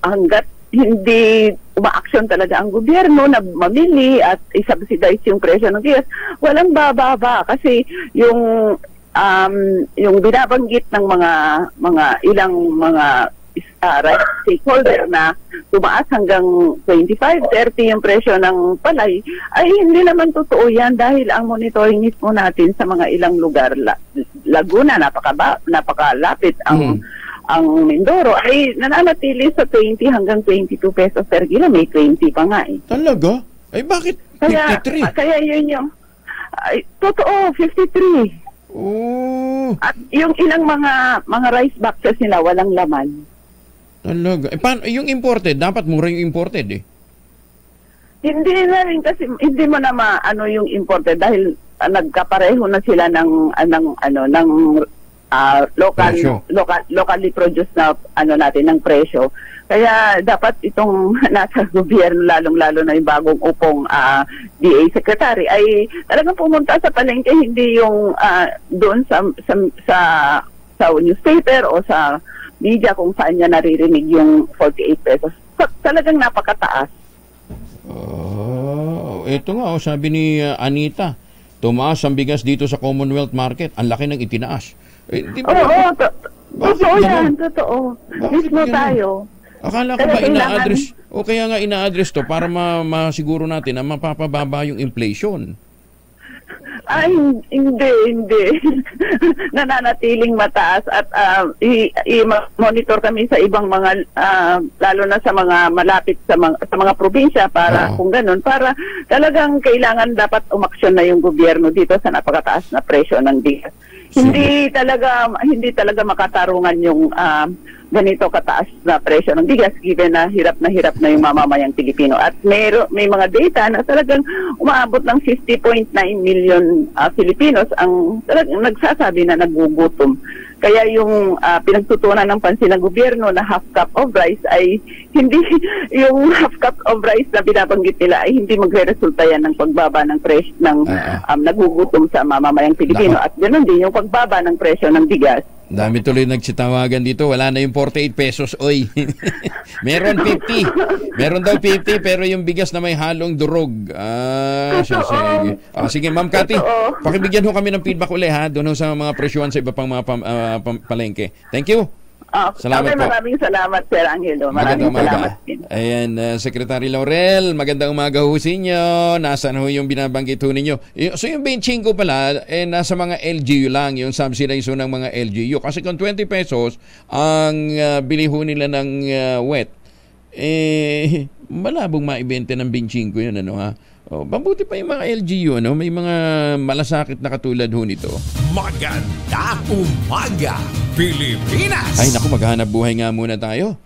hanggat hindi umaaksyon talaga ang gobyerno na mamili at isubsidize yung presyo ng bigas, walang bababa. Kasi yung binabanggit ng mga ilang mga rice stakeholder na tumaas hanggang 25-30 yung presyo ng palay, ay hindi naman totoo yan dahil ang monitoring mismo natin sa mga ilang lugar, Laguna, napakalapit ang Mindoro, ay nananatili sa 20 hanggang 22 pesos per kilo. May 20 pa nga eh. Talaga? Ay bakit 53? Kaya yun yung totoo, 53. Oh. At yung ilang mga rice boxes nila walang laman. Talaga. Paano yung imported? Dapat mura yung imported eh. Hindi na rin kasi hindi mo na maano yung imported dahil nagkapareho na sila ng locally produced na natin ng presyo. Kaya dapat itong nasa gobyerno, lalong-lalo na yung bagong upong DA Secretary, ay talagang pumunta sa palengke, hindi yung doon sa newspaper o sa media kung saan niya naririnig yung 48 pesos. Talagang napakataas. Ito nga, sabi ni Anita, tumaas ang bigas dito sa Commonwealth Market. Ang laki ng itinaas. Totoo yan, totoo. Mismo tayo. Akala ko ba ina-address, o kaya nga ina-address to para masiguro natin na mapapababa yung inflation? Ay, hindi. Nananatiling mataas at i-monitor kami sa ibang mga, lalo na sa mga malapit sa mga probinsya para kung ganun, para talagang kailangan dapat umaksyon na yung gobyerno dito sa napakataas na presyo ng bigas. Hindi talaga makatarungan yung ganito kataas na presyo ng bigas given na hirap na yung mamamayang Pilipino. At may mga data na talagang umaabot ng 50.9 million Filipinos ang talagang nagsasabi na nagugutom. Kaya yung pinagtutunan ng pansin ng gobyerno na half cup of rice ay hindi, yung half cup of rice na binabanggit nila ay hindi magre-resulta yan ng pagbaba ng presyo ng nagugutom sa mamamayang Pilipino. At ganoon din yung pagbaba ng presyo ng bigas. Dami tuloy nagsitawagan dito. Wala na yung 48 pesos. Oy. Meron 50. Meron daw 50 pero yung bigas na may halong durog. Sige. Sige, Ma'am Cathy. Pakibigyan ho kami ng feedback uli ha. Doon ho sa mga presyuhan sa iba pang mga palengke. Thank you. Salamat po. Maraming salamat, Sir Angelo. Maraming salamat din. Ayan, Secretary Laurel, magandang umaga ho sa inyo. Nasaan ho yung binabanggit ho ninyo? So yung 25 pala, nasa mga LGU lang, yung subsidize ho ng mga LGU. Kasi kung 20 pesos ang bili ho nila ng wet, malabong maibenta ng 25 yun, ano ha? Mabuti pa yung mga LGU, ano? May mga malasakit na katulad ho nito. Maganda umaga, Pilipinas! Ay naku, maghanap buhay nga muna tayo.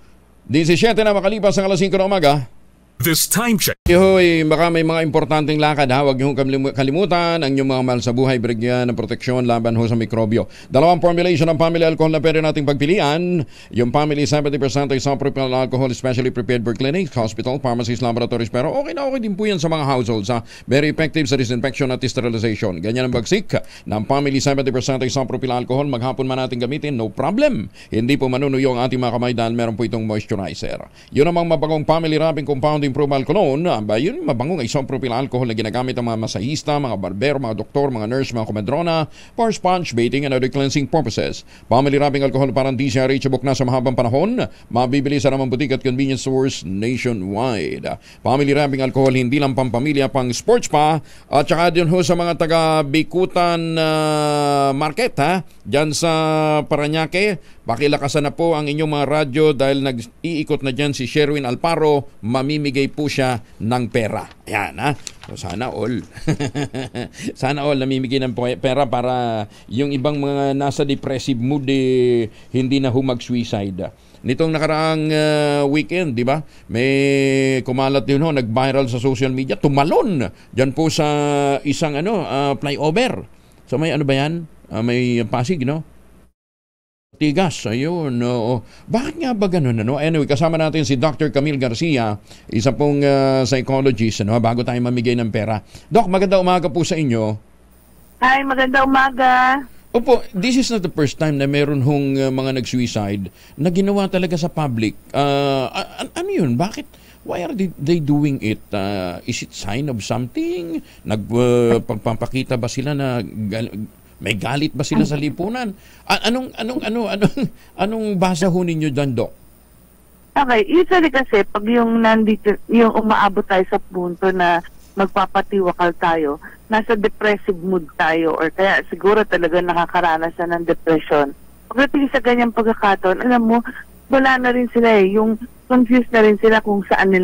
17 na makalipas ang alas 5 ng umaga. This time check. Hoy, baka may mga importanteng lakad ha. Huwag niyong kalimutan ang inyong mga mahal sa buhay. Bigyan ng proteksyon laban ho sa mikrobyo. Dalawang formulation ng family alcohol na pwede nating pagpilian. Yung family 70% isopropyl alcohol especially prepared for clinics, hospital, pharmacies, laboratories. Pero okay din po yan sa mga households ha. Very effective sa disinfection at sterilization. Ganyan ang bagsik ng family 70% isopropyl alcohol. Maghapon man natin gamitin, no problem. Hindi po manunuyo ang ating mga kamay dahil meron po itong moisturizer. Yun namang mabagong family wrapping compounding Promal Cologne, yun mabangong isopropyl alcohol na ginagamit ng mga masahista, mga barbero, mga doktor, mga nurse, mga komedrona for sponge bathing and other cleansing purposes. Family wrapping alcohol parang di siya reachable na sa mahabang panahon, mabibili sa namang butik at convenience stores nationwide. Family wrapping alcohol hindi lang pampamilya, pang sports pa, at saka din ho sa mga taga-Bikutan market ha, dyan sa Parañaque. Pakilakasan na po ang inyong mga radyo dahil nag-iikot na dyan si Sherwin Alparo, mamimigay po siya ng pera. Ayan ha. So, sana all. Sana all namimigay ng pera para yung ibang mga nasa depressive mood hindi na mag-suicide. Nitong nakaraang weekend, di ba? May kumalat din ho, nag-viral sa social media, tumalon dyan po sa isang flyover. So may ano ba yan? May Pasig, no? Tigas, ayun. Bakit nga ba ganun? Anyway, kasama natin si Dr. Camille Garcia, isa pong psychologist, bago tayo mamigay ng pera. Doc, magandang umaga po sa inyo. Hi, magandang umaga. Opo, this is not the first time na meron hong mga nag-suicide na ginawa talaga sa public. Ano yun? Bakit? Why are they doing it? Is it sign of something? Pagpapakita ba sila na may galit ba sila sa lipunan? Anong basa ho ninyo dyan, Doc? Okay, usually kasi pag yung umaabot tayo sa punto na magpapatiwakal tayo, nasa depressive mood tayo or kaya siguro talaga nakakaranas na ng depression. Pagdating sa ganyang pagkakataon, alam mo, wala na rin sila yung confused na rin sila kung saan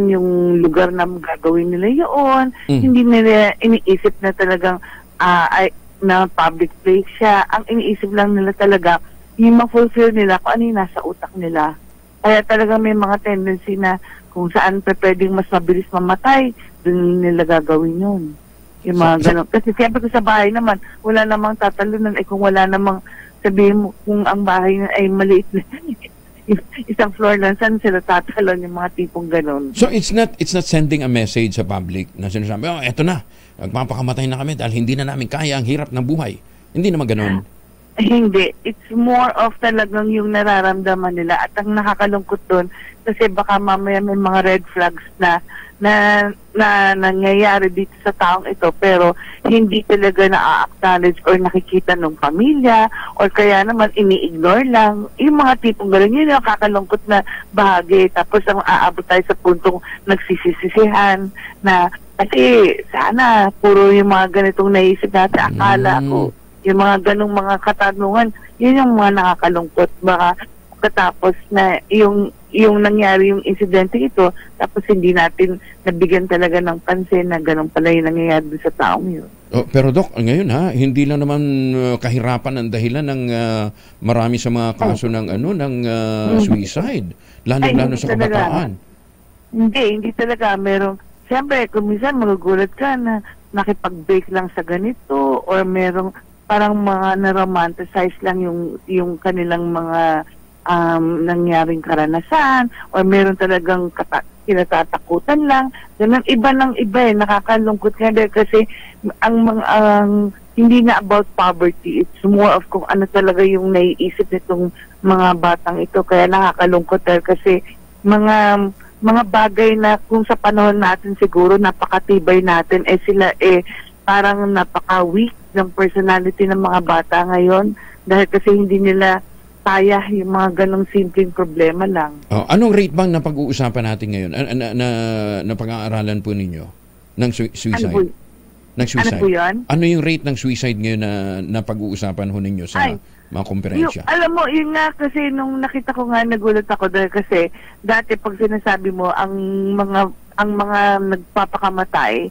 yung lugar na gagawin nila yun. Hindi nila iniisip na talagang na public place siya. Ang iniisip lang nila talaga, yung ma-fulfill nila kung ano yung nasa utak nila. Kaya talagang may mga tendency na kung saan pwedeng mas mabilis mamatay, doon nila gagawin yun. Yung mga ganun. Kasi siyempre sa bahay naman, wala namang tatalunan. Kung wala namang sabihin mo, kung ang bahay ay maliit na isang floor lang, saan sila tatalon yung mga tipong ganun. So it's not sending a message sa public na sinasabi, eto na, magpapakamatay na kami dahil hindi na namin kaya ang hirap ng buhay. Hindi naman ganun. Hindi. It's more of talagang yung nararamdaman nila. At ang nakakalungkot doon, kasi baka mamaya may mga red flags na nangyayari dito sa taong ito, pero hindi talaga na-acknowledge or nakikita ng pamilya, or kaya naman ini-ignore lang. Yung mga tipong gano'n, yun yung kakalungkot na bahagi. Tapos ang aabot tayo sa puntong nagsisisihan na, kasi sana puro yung mga ganitong naisip natin, akala ko, yung mga ganong mga katanungan, yun yung mga nakakalungkot. Baka katapos na yung nangyari yung insidente ito, tapos hindi natin nabigyan talaga ng pansin na ganun pala yung nangyayari sa taong yun. Pero Doc, ngayon hindi lang naman kahirapan ang dahilan ng marami sa mga kaso ng suicide, lalo sa kabataan. Hindi talaga. Siyempre, kung minsan magugulat ka na nakipag-bake lang sa ganito, or merong parang mga na-romanticize lang yung kanilang mga nangyaring karanasan, or meron talagang kinatatakutan lang. Ganun, iba ng iba nakakalungkot nga dahil kasi ang hindi na about poverty, it's more of kung ano talaga yung naiisip nitong mga batang ito. Kaya nakakalungkot dahil kasi mga bagay na kung sa panahon natin siguro napakatibay natin, sila parang napaka-weak ng personality ng mga bata ngayon dahil kasi hindi nila kaya yung mga ganong simpleng problema lang. Anong rate bang na pag-uusapan natin ngayon? Na pag-aaralan po ninyo ng suicide? Ng suicide? Ano po yun? Ano yung rate ng suicide ngayon na pag-uusapan ho ninyo sa mga konferensya? Alam mo, yun nga kasi nung nakita ko nga, nagulat ako dahil kasi dati pag sinasabi mo ang mga nagpapakamatay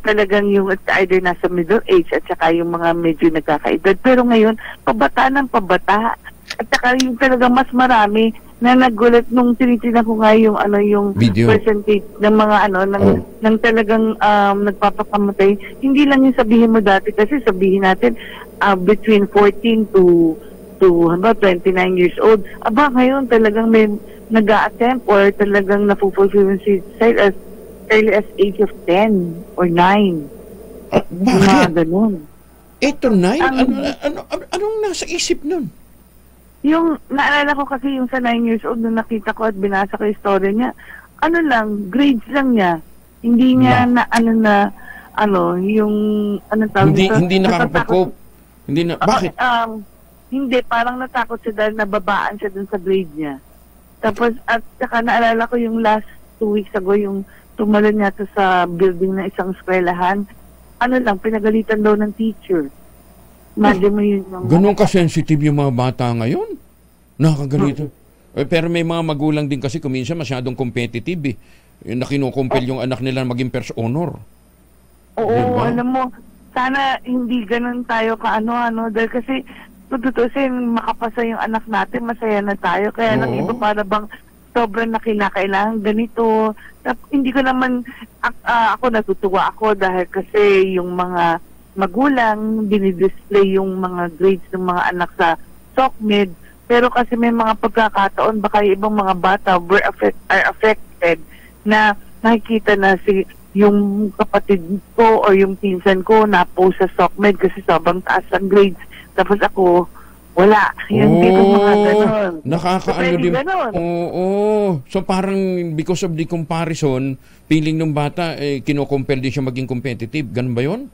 talagang yung either nasa middle age at saka yung mga medyo nagkakaedad. Pero ngayon, pabata ng pabata. At saka yung talagang mas marami na nagulat nung tinitingnan ko nga yung percentage ng mga ng talagang nagpapakamatay. Hindi lang yung sabihin mo dati kasi sabihin natin between 14 to 29 years old. Ngayon talagang may nag-a-attempt or talagang napupulfill yung suicide as early as age of 10 or 9. Bakit? Ganun. 8 or 9? Anong nasa isip nun? Yung naalala ko kasi yung sa 9 years old nung nakita ko at binasa ko yung story niya, grades lang niya. Hindi niya hindi nakakapag-cope. Bakit? Hindi, parang natakot siya dahil nababaan siya dun sa grade niya. Tapos, at saka naalala ko yung last 2 weeks ago, yung tumalon niya to sa building ng isang eskwelahan. Pinagalitan daw ng teacher. Imagine mo yun. Ganun ka-sensitive yung mga bata ngayon? Nakaganito. Pero may mga magulang din kasi kuminsan masyadong competitive na kinukumpel yung anak nila maging first honor. Oo, diba? Alam mo, sana hindi ganun tayo dahil kasi tututusin makapasa yung anak natin, masaya na tayo. Kaya lang iba para bang sobrang nakilakailangan ganito. Hindi ko naman, ako natutuwa ako dahil kasi yung mga magulang dinidisplay yung mga grades ng mga anak sa SOCMED, pero kasi may mga pagkakataon baka yung ibang mga bata are affected na nakikita na yung kapatid ko o yung pinsan ko na po sa SOCMED kasi sobrang taas ang grades. Tapos ako, wala. Yung tipo mga ganon. Nakakaano din. Oo. So parang because of the comparison, feeling ng bata, kino-compel din siya maging competitive. Ganun ba yun?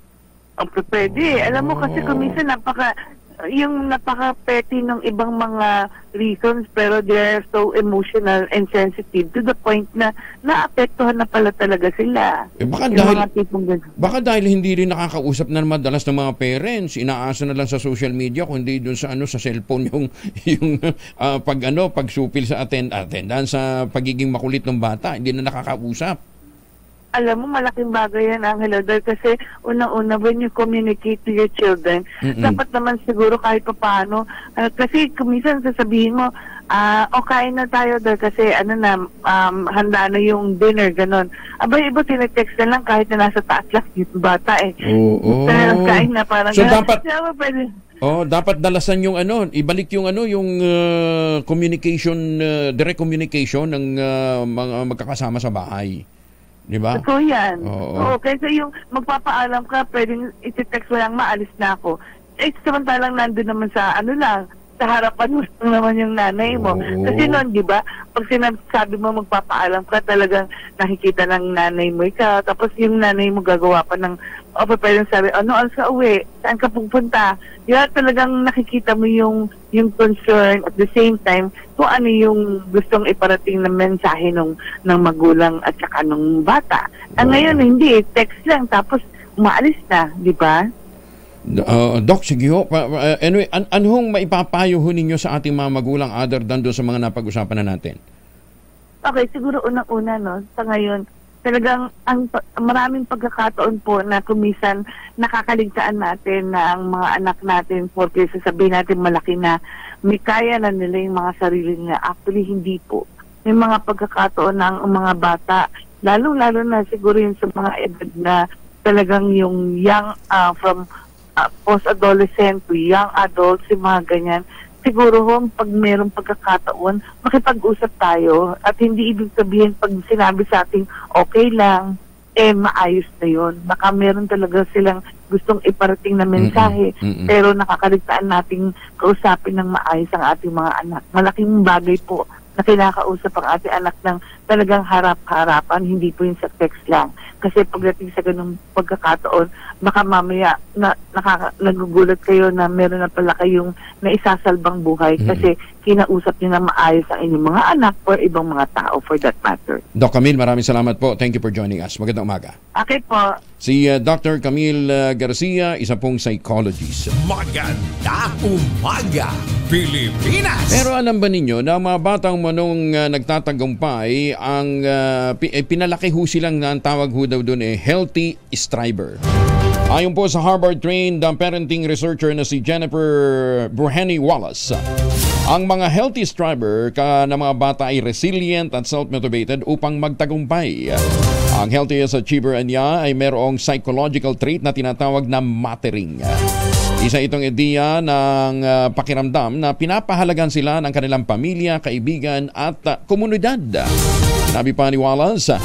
Pwede. Alam mo kasi kung minsan napaka-petty ng ibang mga reasons pero they're so emotional and sensitive to the point na naapektuhan na pala talaga sila. Baka dahil hindi rin nakakausap na madalas ng mga parents, inaasa na lang sa social media kundi doon sa sa cellphone yung pagsupil sa attendance, sa pagiging makulit ng bata, hindi na nakakausap. Alam mo, malaking bagay yan, Angelo, dahil kasi unang-una, when you communicate to your children, dapat naman siguro kahit pa paano, kasi kumisan sasabihin mo, kain na tayo dahil kasi handa na yung dinner, ganon. Abay, iba tinetext na lang kahit na nasa taas lang yung bata Oo. Kain na parang so dapat dalasan yung ibalik yung communication, direct communication ng mga magkakasama sa bahay. Diba? So yan. Oo. Kasi yung magpapaalam ka, pwedeng iti-text mo lang, maalis na ako. Samantalang nandun naman sa sa harapan mo naman yung nanay mo. Kasi noon, di ba, pag sinasabi mo magpapaalam ka, talagang nakikita ng nanay mo ikaw. Tapos yung nanay mo gagawa pa ng, pwedeng sabi, alas ka uwi? Saan ka pupunta? Yan, talagang nakikita mo yung concern at the same time kung ano yung gustong iparating na mensahe ng magulang at saka ng bata. Ngayon, hindi. Text lang, tapos umaalis na, di ba? Doc, sige ho. Anyway, anong maipapayo ho ninyo sa ating mga magulang other than doon sa mga napag-usapan na natin? Okay, siguro unang-una, sa ngayon, talagang maraming pagkakataon po na kumisan nakakaligtaan natin na ang mga anak natin, porque sasabihin natin malaki na, may kaya na nila yung mga sarili nila. Actually, hindi po. May mga pagkakataon na ang mga bata, lalo na siguro yung sa mga edad na talagang yung young, from post-adolescent to young adults, yung mga ganyan. Siguro pag mayroong pagkakataon, makipag-usap tayo at hindi ibig sabihin pag sinabi sa ating okay lang, maayos na yun. Baka meron talaga silang gustong iparating na mensahe, pero nakakaligtaan nating kausapin ng maayos ang ating mga anak. Malaking bagay po na kinakausap ang ating anak ng talagang harap-harapan, hindi po yung sa text lang. Kasi pagdating sa ganung pagkakataon, baka mamaya nagugulat kayo na meron na pala kayong naisasalbang buhay kasi kinausap niyo na maayos ang inyong mga anak or ibang mga tao for that matter. Doc Camille, maraming salamat po. Thank you for joining us. Magandang umaga. Okay po. Si Dr. Camille Garcia, isa pong psychologist. Magandang umaga, Pilipinas! Pero alam ba ninyo na mga batang manong nagtatagumpay, ang pinalaki ho silang na ang tawag ho daw doon healthy striver. Ayon po sa Harvard-trained parenting researcher na si Jennifer Burhani Wallace, ang mga healthy striver na mga bata ay resilient at self-motivated upang magtagumpay. Ang healthiest achiever niya ay mayroong psychological trait na tinatawag na mattering. Isa itong ideya ng pakiramdam na pinapahalagan sila ng kanilang pamilya, kaibigan at komunidad. Sabi pa ni Wallace,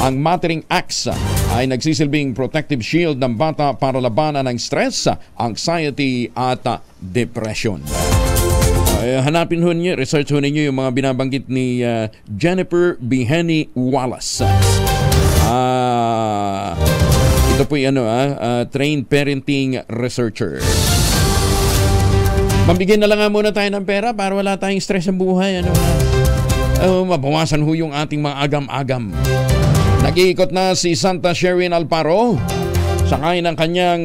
ang mattering acts ay nagsisilbing protective shield ng bata para labanan ng stress, anxiety at depression. Hanapin ho niyo, research ho ninyo yung mga binabanggit ni Jennifer Burhani Wallace. Ito po yung trained parenting researcher. Mabigyan na lang nga muna tayo ng pera para wala tayong stress sa buhay. Mabawasan ho yung ating mga agam-agam. Nag-iikot na si Santa Sherin Alparo sakay ng kanyang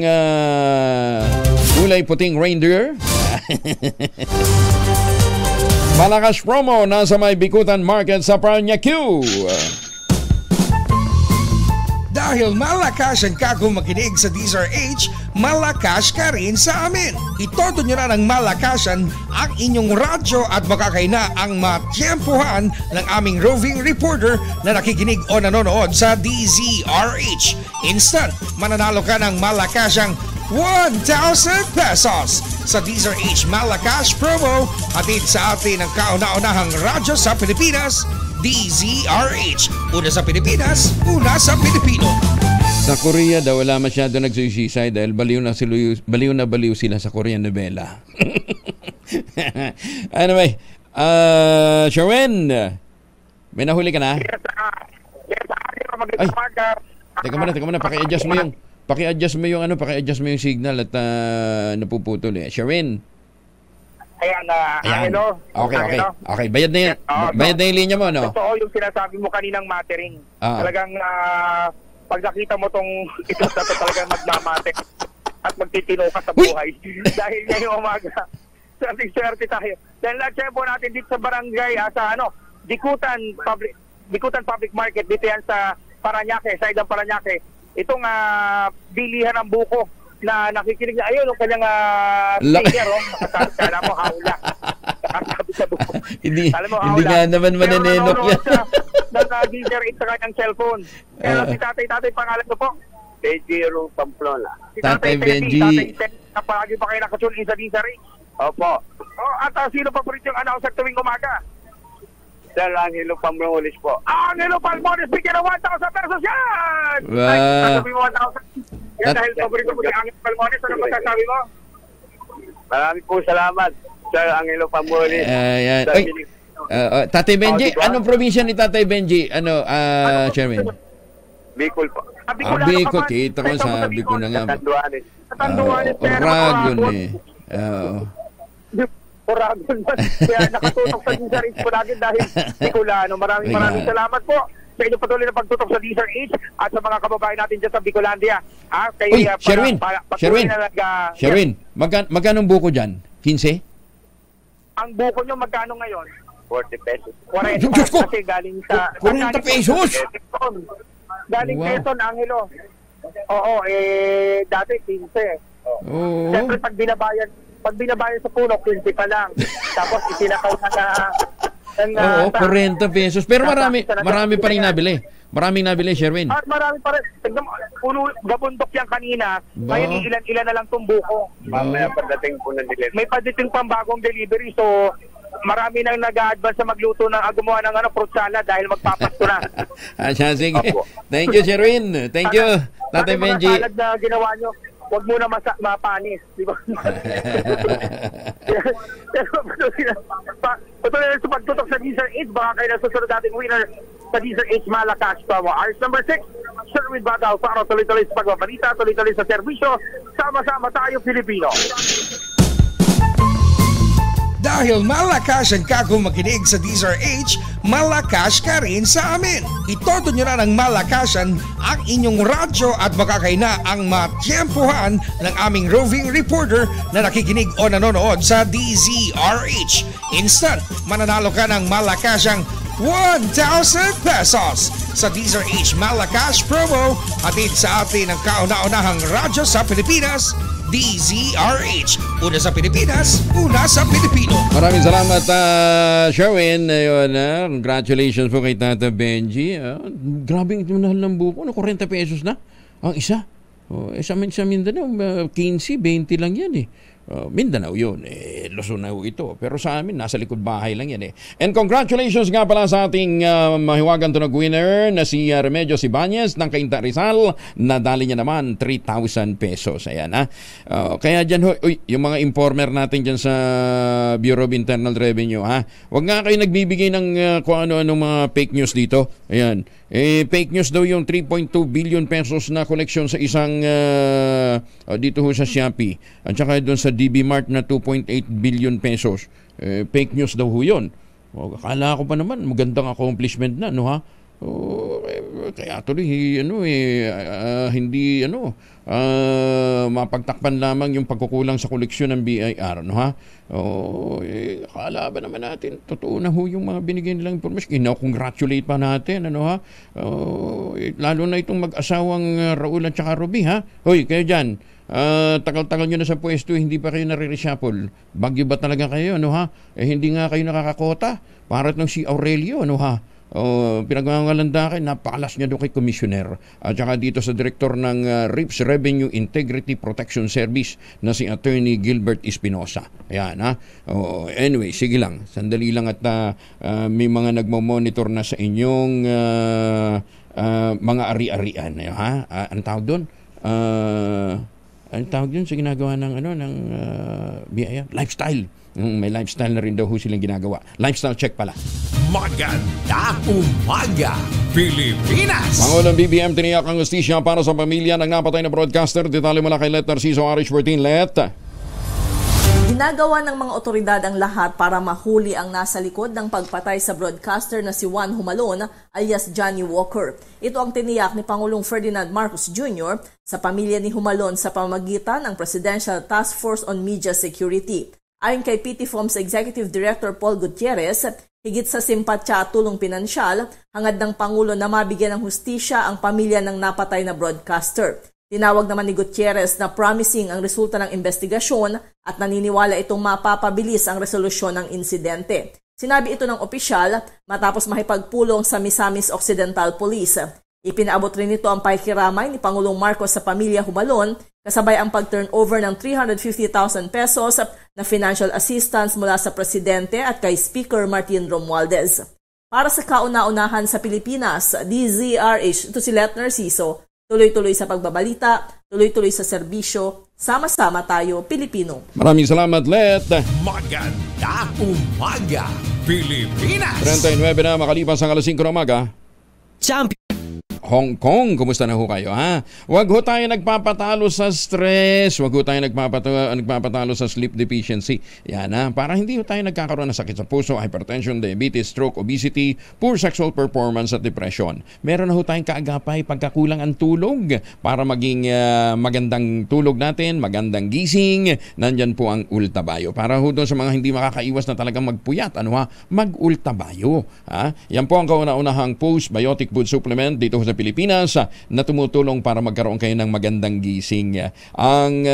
kulay puting reindeer. Malakas promo nasa may Bikutan Market sa Paranaque. Dahil malakas ang kako makinig sa DZRH, malakas ka rin sa amin. Itodo nyo na ng malakasan ang inyong radyo at makakay na ang matyempuhan ng aming roving reporter na nakikinig o nanonood sa DZRH. Instant, mananalo ka ng malakasang 1,000 pesos. Sa DZRH Malacash promo, hatid sa atin ang kauna-unahang radyo sa Pilipinas, DZRH. Una sa Pilipinas, una sa Pilipino. Sa Korea daw wala masyado nagsuicide dahil baliw na baliw sila sa Korean novela. Anyway, Sherwin, may nahuli ka na? Ay, teka muna, paki-adjust mo yung signal at napuputol eh. Sherwin. Ayan. Okay, bayad na yung linya mo, no? Totoo yung sinasabi mo kaninang mattering. Talagang pag nakita mo ito na to talagang magmamatik at magtitino ka sa buhay. Dahil ngayong umaga, swerte tayo. Dahil na-check po natin dito sa barangay, sa Bikutan Public Market, dito yan sa Parañaque, sa Idang Parañaque. Itong bilihan ng buko na nakikinig na, ayun, yung kanyang sticker, nakasala mo, haula. Nakasabi sa buko. Hindi nga naman manenenok yan. Nag-DZRH sa kanyang cellphone. Pero si tatay, pangalan ko po? Benji Pamplona. Si Tatay Benji. Palagi pa kayo nakatune sa DZRH? Opo. At sino pa po rin yung announcer tuwing umaga? Sir Angelo Palmones po. Angelo Palmones, bigyan ng 1,000 pesos yan! Sabi mo 1,000. Yan dahil paborito mo si Angelo Palmones. Ano masasabi mo? Maraming po salamat, Sir Angelo Palmones. Tatay Benji, anong probinsya ni Tatay Benji? Chairman? Bicol po. Bicol, kita ko, sabi ko na nga. Katanduanes. Oragon eh. Oragon man. Kaya nakatutok sa DZRH po natin dahil Bicolano. Maraming salamat po sa inyo patuloy na pagtutok sa DZRH at sa mga kababayan natin dyan sa Bicolandia. Sherwin, magkano buko dyan? 15? Ang buko nyo magkano ngayon? 40 pesos. 40 pesos kasi galing sa... 40 pesos? Galing Quezon, Angelo. Oo, dati 15. Oo. Siyempre pag binabayan sa puno, 15 pa lang. Tapos itinakaw na 40 pesos. Pero marami pa rin nabili. Maraming nabili, Sherwin. At marami pa rin. Tignan mo, gabundok yan kanina. Ngayon, ilan na lang itong buko. Mamaya pagdating po ng delivery. May padating pang bagong delivery. So, marami nang nag-a-advance sa magluto ng gumawa ng fruit salad dahil magpapasto na. Sige. Thank you, Sherwin. Thank you, Tatay Benji. Salad na ginawa nyo, huwag muna mapanis. Di ba? Patuloy na sa pagtutok sa DZRH. Baka kayo na susunod nating winner sa DZRH Malacash promo. Ours number 6, Sherwin Bataw. Para tuloy-tuloy sa pagbabalita, tuloy-tuloy sa serbisyo. Sama-sama tayo, Pilipino. Dahil malakas ang kako makinig sa DZRH, malakas ka rin sa amin. Itodo nyo na ng malakasan ang inyong radyo at makakay na ang matiyempuhan ng aming roving reporter na nakikinig o nanonood sa DZRH. Instant, mananalo ka ng malakasang 1,000 pesos. Sa DZRH Malacash promo, hatid sa atin ang kauna-unahang radyo sa Pilipinas, DZRH. Una sa Pilipinas, una sa Pilipino. Maraming salamat, Sherwin. Congratulations po kay Tata Benji. Grabe yung mahal ng buko. 40 pesos na ang isa. Sa Mindanao, 15, 20 lang yan eh. Mindanao yun, Luzon na ito. Pero sa amin, nasa likod bahay lang yan eh. And congratulations nga pala sa ating mahiwagang tunog winner na si Remedios Ibanez ng Cainta Rizal. Nadali niya naman 3,000 pesos. Ayan kaya dyan, yung mga informer natin dyan sa Bureau of Internal Revenue, huwag nga kayo nagbibigay ng kung ano-ano mga fake news dito. Ayan. Fake news daw yung 3.2 billion pesos na koleksyon sa isang dito ho sa Shopee. At saka doon sa DB Mart na 2.8 billion pesos. Fake news daw ho yun. Akala ko pa naman magandang accomplishment na, no ha? Kaya tuloy hindi mapagtakpan lamang yung pagkukulang sa koleksyon ng BIR, no ha? Akala ba naman natin totoo na ho yung mga binigay nilang information? Congratulate pa natin, ano ha? Lalo na itong mag-asawang Raul at saka Ruby, ha? Hoy, kayo dyan, tagal-tagal nyo na sa pwesto, hindi pa kayo nare-reshuffle. Bagyo ba talaga kayo, ano ha? Hindi nga kayo nakakakota para itong si Aurelio, ano ha? pinagmamalanda napakalas niya doon kay Commissioner at saka dito sa Director ng RIPS, Revenue Integrity Protection Service, na si Attorney Gilbert Espinosa. Ayan, ha? Anyway, sige lang. Sandali lang at may mga nagmo-monitor na sa inyong mga ari-arian. Ha? Ang tawag doon? Ang tawag doon sa ginagawa ng biyaya? Lifestyle. May lifestyle na rin daw silang ginagawa. Lifestyle check pala. Maganda umaga, Pilipinas! Pangulong BBM tiniyak ang hustisya para sa pamilya ng napatay na broadcaster. Detalye mula kay Let Narciso, RH14. Let. Ginagawa ng mga otoridad ang lahat para mahuli ang nasa likod ng pagpatay sa broadcaster na si Juan Humalon alias Johnny Walker. Ito ang tiniyak ni Pangulong Ferdinand Marcos Jr. sa pamilya ni Humalon sa pamamagitan ng Presidential Task Force on Media Security. Ayon kay PTFOM's Executive Director Paul Gutierrez, higit sa simpatya at tulong pinansyal, hangad ng Pangulo na mabigyan ng hustisya ang pamilya ng napatay na broadcaster. Tinawag naman ni Gutierrez na promising ang resulta ng investigasyon at naniniwala itong mapapabilis ang resolusyon ng insidente. Sinabi ito ng opisyal matapos makipagpulong sa Misamis Occidental Police. Ipinaabot rin ito ang pakikiramay ni Pangulong Marcos sa pamilya Humalon kasabay ang pag-turnover ng 350,000 pesos na financial assistance mula sa Presidente at kay Speaker Martin Romualdez. Para sa kauna-unahan sa Pilipinas, DZRH, ito si Let Narciso, tuloy-tuloy sa pagbabalita, tuloy-tuloy sa serbisyo, sama-sama tayo, Pilipino. Maraming salamat, Let. Maganda umaga, Pilipinas! 39 na makalipas ang alas 5 ng umaga. Champion! Hong Kong, kumusta na ho kayo, ha? Huwag ho tayo nagpapatalo sa stress, huwag ho tayo nagpapatalo sa sleep deficiency. Yan, ha? Para hindi ho tayo nagkakaroon ng sakit sa puso, hypertension, diabetes, stroke, obesity, poor sexual performance at depression. Meron na ho tayong kaagapay pagkakulang ang tulog para maging magandang tulog natin, magandang gising. Nandyan po ang Ultabayo. Para ho doon sa mga hindi makakaiwas na talagang magpuyat, mag-Ultabayo. Ha? Yan po ang kauna-unahang postbiotic food supplement dito sa Pilipinas na tumutulong para magkaroon kayo ng magandang gising. Ang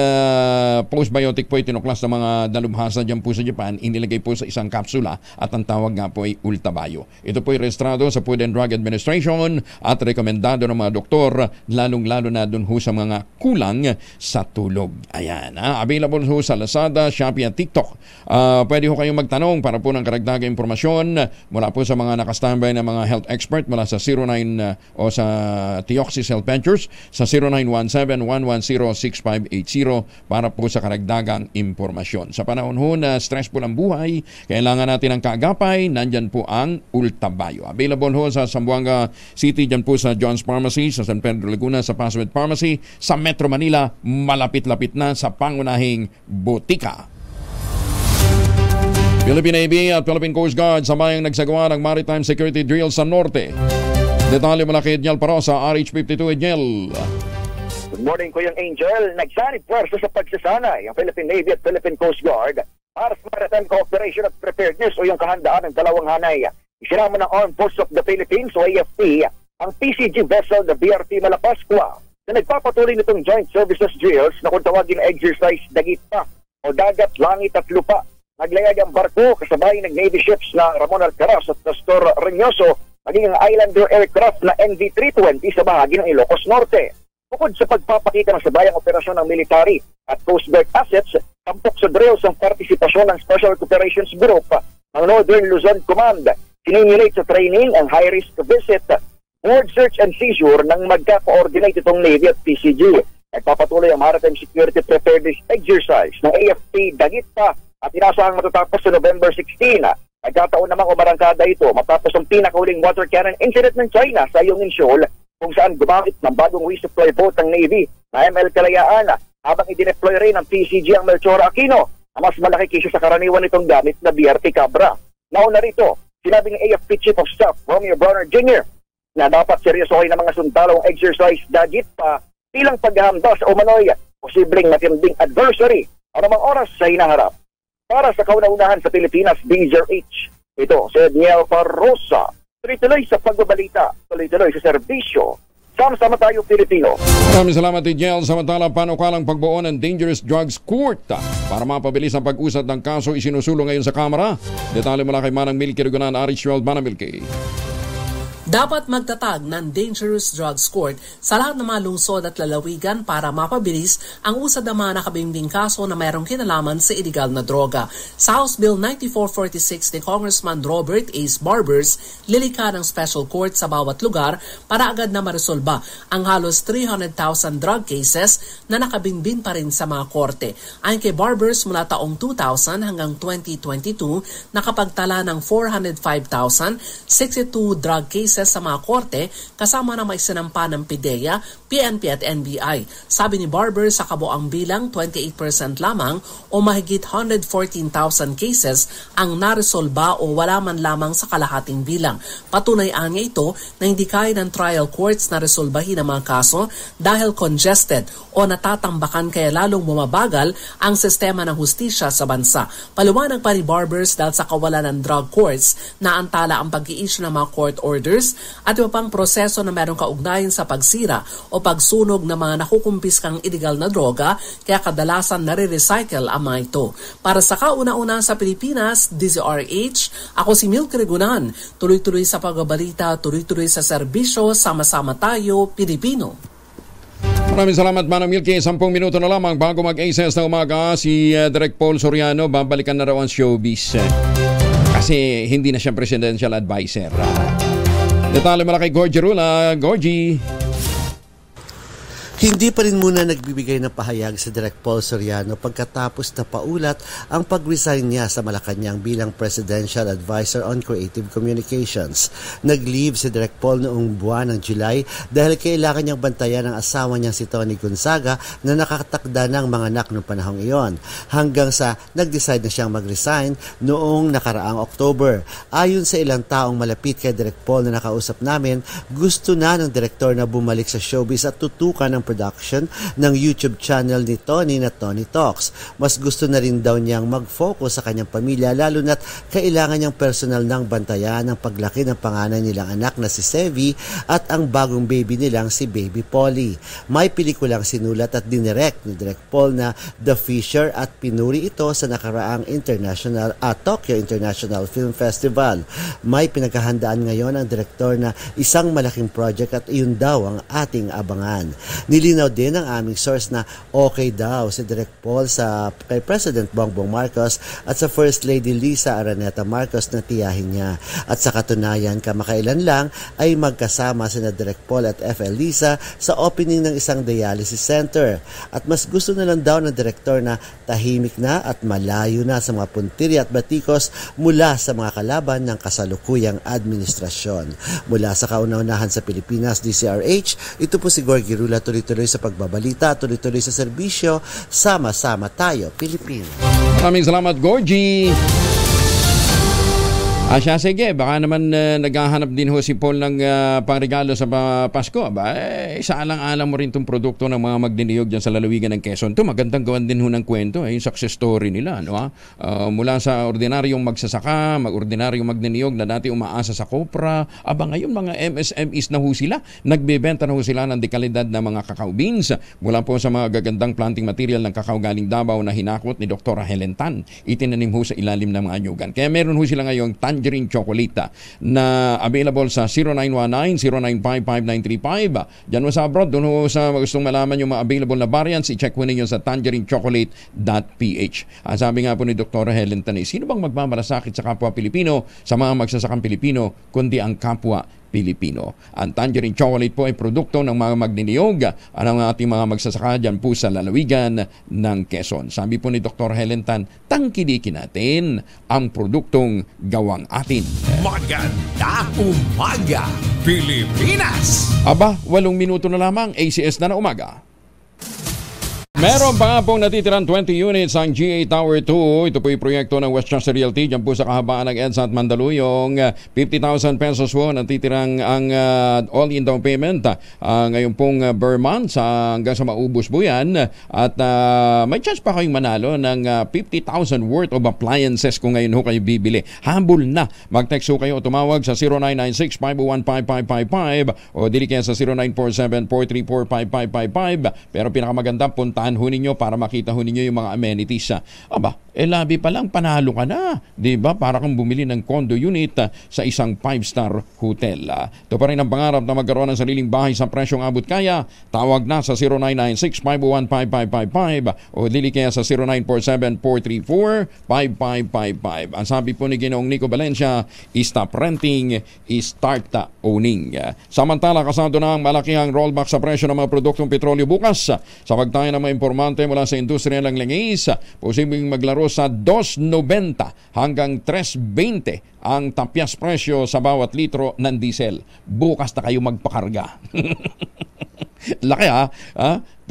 postbiotic po ay tinuklas ng mga dalubhasa dyan po sa Japan, inilagay po sa isang kapsula at ang tawag nga po ay Ultabayo. Ito po ay rehistrado sa Food and Drug Administration at rekomendado ng mga doktor, lalong-lalo na dun ho sa mga kulang sa tulog. Ayan, available ho sa Lazada, Shopee at TikTok. Pwede ho kayong magtanong para po ng karagdagang impormasyon mula po sa mga nakastambay na mga health expert mula sa 09 o sa Theoxis Health Ventures sa 0917-110-6580 para po sa karagdagang impormasyon. Sa panahon ho na stressful ang buhay, kailangan natin ng kaagapay, nandyan po ang Ultabayo. Available ho sa Zamboanga City, dyan po sa John's Pharmacy, sa San Pedro Laguna, sa Paswed Pharmacy, sa Metro Manila, malapit-lapit na sa pangunahing botika. Philippine Navy at Philippine Coast Guard sabayang nagsagawa ng maritime security drill sa norte. Detalye mula kay Edniel Parosa, RH52. Edniel. Good morning, Kuyang Angel. Nagsanib pwersa sa pagsasanay ang Philippine Navy at Philippine Coast Guard para sa maritime cooperation at preparedness o yung kahandaan ng dalawang hanay. Isinama ng Armed Forces of the Philippines o AFP ang PCG vessel na BRT Malapascua na nagpapatuloy nitong joint services drills na kung tawagin exercise Dagita o Dagat, Langit at Lupa. Naglayag ang barko kasabay ng Navy ships na Ramon Alcaraz at Castor Reynoso maging ang Islander aircraft na NV-320 sa bahagi ng Ilocos Norte. Bukod sa pagpapakita ng sabayang operasyon ng military at Coast Guard assets, tampok sa drills ang partisipasyon ng Special Operations Group ng Northern Luzon Command. Sinimulate sa training ang high-risk visit, board search and seizure ng magka-coordinate itong Navy at PCG. Nagpapatuloy ang maritime security preparedness exercise ng AFP Dagita at inasahang matatapos sa November 16. Nagkataon namang umarangkada ito matapos ang pinakahuling water cannon incident ng China sa Yongin Shoal kung saan gumamit ng bagong resupply boat ng Navy na ML Kalayaan habang i-deploy rin ng PCG ang Melchor Aquino na mas malaki kaysa sa karaniwan itong gamit na BRT Cabra. Nauna rito, sinabi ng AFP Chief of Staff Romeo Browner Jr. na dapat seryosohin ng mga sundalong exercise Dagit pa bilang paghahanda sa umano'y posibleng matinding adversary o namang oras sa hinaharap. Para sa kauna-unahan sa Pilipinas, DZRH. Ito, si Edniel Parosa. Tuloy-tuloy sa pagbabalita, tuloy-tuloy sa serbisyo. Sama-sama tayo, Pilipino. Maraming salamat, Edniel. Samantala, panukalang pagbuo ng Dangerous Drugs Court para mapabilis ang pag-usad ng kaso isinusulong ngayon sa Kamara. Detalye mula kay Manang Milky Rugunan, RH12, Manang Milky. Dapat magtatag ng Dangerous Drugs Court sa lahat ng mga lungsod at lalawigan para mapabilis ang usad ng mga nakabimbing kaso na mayroong kinalaman sa iligal na droga. Sa House Bill 9446 ni Congressman Robert Ace Barbers, lilikha ng special court sa bawat lugar para agad na maresolba ang halos 300,000 drug cases na nakabimbing pa rin sa mga korte. Ayon kay Barbers, mula taong 2000 hanggang 2022, nakapagtala ng 405,062 drug cases sa mga korte kasama na may sinampa ng PIDEA, PNP at NBI. Sabi ni Barber, sa kabuang bilang 28% lamang o mahigit 114,000 cases ang naresolba o wala man lamang sa kalahating bilang. Patunayaan niya ito na hindi kaya ng trial courts na resolbahin ang mga kaso dahil congested o natatambakan kaya lalong bumabagal ang sistema ng hustisya sa bansa. Paliwanag pa ni Barbers, dahil sa kawalan ng drug courts na antala ang pag-i-issue ng mga court orders at iba pang proseso na merong kaugnayan sa pagsira o pagsunog ng mga nakukumpiskang illegal na droga, kaya kadalasan nare-recycle ang mga ito. Para sa kauna-una sa Pilipinas, DZRH, ako si Milk Regunan. Tuloy-tuloy sa pagbabalita, tuloy-tuloy sa serbisyo, sama-sama tayo, Pilipino. Maraming salamat, Manang Milky. 10 minuto na lamang bago mag-ACES na umaga, si Direk Paul Soriano, babalikan na raw ang showbiz. Kasi hindi na siya presidential advisor. Detalye mula kay Gorgie Rula. Gorgie. Hindi pa rin muna nagbibigay ng pahayag si Direk Paul Soriano pagkatapos na paulat ang pag-resign niya sa Malacanang bilang Presidential Advisor on Creative Communications. Nag-leave si Direk Paul noong buwan ng July dahil kailangan niyang bantayan ang asawa niyang si Tony Gonzaga na nakatakda ng mga anak noong panahong iyon. Hanggang sa nag-decide na siyang mag-resign noong nakaraang October. Ayon sa ilang taong malapit kay Direk Paul na nakausap namin, gusto na ng direktor na bumalik sa showbiz at tutukan ng production ng YouTube channel ni Tony na Tony Talks. Mas gusto na rin daw niyang mag-focus sa kanyang pamilya, lalo na't kailangan niyang personal ng bantayan ang paglaki ng panganay nilang anak na si Sevi at ang bagong baby nilang si Baby Polly. May pelikulang sinulat at dinirect ni Direk Paul na The Fisher at pinuri ito sa nakaraang Tokyo International Film Festival. May pinaghahandaan ngayon ang direktor na isang malaking project at iyon daw ang ating abangan. Nilinaw din ng aming source na okay daw si Direk Paul kay President Bongbong Marcos at sa First Lady Lisa Araneta Marcos na tiyahin niya. At sa katunayan, kamakailan lang ay magkasama sina Direk Paul at FL Lisa sa opening ng isang dialysis center. At mas gusto na lang daw ng direktor na tahimik na at malayo na sa mga puntiri at batikos mula sa mga kalaban ng kasalukuyang administrasyon. Mula sa kauna-unahan sa Pilipinas, DCRH, ito po si Gorgie Rula, tuloy-tuloy sa pagbabalita, tuloy-tuloy sa serbisyo, sama-sama tayo, Pilipino. Maraming salamat, Gorgie. Siya, sige, baka naman naghahanap din ho si Paul ng pangregalo sa Pasko. Isaalang-alang mo rin itong produkto ng mga magdiniyog dyan sa lalawigan ng Quezon. Ito, magandang gawan din ho ng kwento, yung success story nila. No? Mula sa ordinaryong magsasaka, ordinaryong magdiniyog na dati umaasa sa kopra, ngayon mga MSMEs na ho sila. Nagbebenta na ho sila ng dekalidad na mga cacao beans. Mula po sa mga gagandang planting material ng cacao galing Davao na hinakot ni Dr. Helen Tan. Itinanim ho sa ilalim ng mga anyugan. Kaya meron ho sila ngayong tangerine chocolate na available sa 0919-0955-935. Diyan mo sa abroad, doon ho sa gustong malaman yung mga available na variants, i-check ho ninyo sa tangerinechocolate.ph. Sabi nga po ni Dr. Helen Tanay, sino bang magmamalasakit sa kapwa Pilipino, sa mga magsasakang Pilipino, kundi ang kapwa Pilipino. Ang tangerine chocolate po ay produkto ng mga magniniyog ng ating mga magsasaka dyan po sa lalawigan ng Quezon. Sabi po ni Dr. Helen Tan, tangkilikin natin ang produktong gawang atin. Maganda umaga, Pilipinas! 8 minuto na lamang, ACS na umaga. Meron pa nga pong natitirang 20 units ang GA Tower 2. Ito po yung proyekto ng Westchester Realty dyan po sa kahabaan ng EDSA at Mandaluyong. 50,000 pesos po natitirang ang all-in down payment. Ngayon pong per month hanggang sa maubos po yan. At may chance pa kayong manalo ng 50,000 worth of appliances kung ngayon ho kayo bibili. Habol na. Mag-text ho kayo o tumawag sa 0996-501-5555 o dili kaya sa 0947-434-5555. Pero pinakamaganda, puntahan ho ninyo para makita ho ninyo yung mga amenities. labi pa lang panalo ka na. Diba? Para kang bumili ng condo unit sa isang 5-star hotel. Ito pa rin ang pangarap na magkaroon ng sariling bahay sa presyong abot kaya. Tawag na sa 0996-501-5555 o dili kaya sa 0947-434-5555. Ang sabi po ni Ginoong Nico Valencia, stop renting, start owning. Samantala, kasado na ang malakihang rollback sa presyo ng mga produktong petrolyo bukas. Sa pagtayo ng mga informante mula sa industriya ng langis, posibleng maglaro sa 2.90 hanggang 3.20 ang tapyas presyo sa bawat litro ng diesel. Bukas na kayo magpakarga. Laki ha?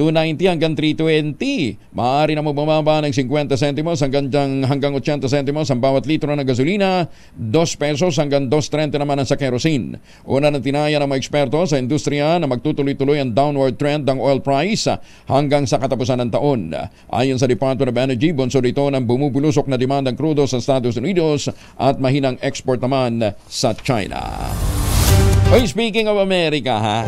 290 hanggang 320. Maaari na bumaba ng 50 centimos hanggang 80 centimos ang bawat litro ng gasolina. 2 pesos hanggang 2.30 naman ang sa kerosene. Una ng tinaya ng mga eksperto sa industriya na magtutuloy-tuloy ang downward trend ng oil price hanggang sa katapusan ng taon. Ayon sa Department of Energy, bunsod ito ng bumubulusok na demand ng crudo sa Estados Unidos at mahinang export naman sa China. Speaking of America, ha?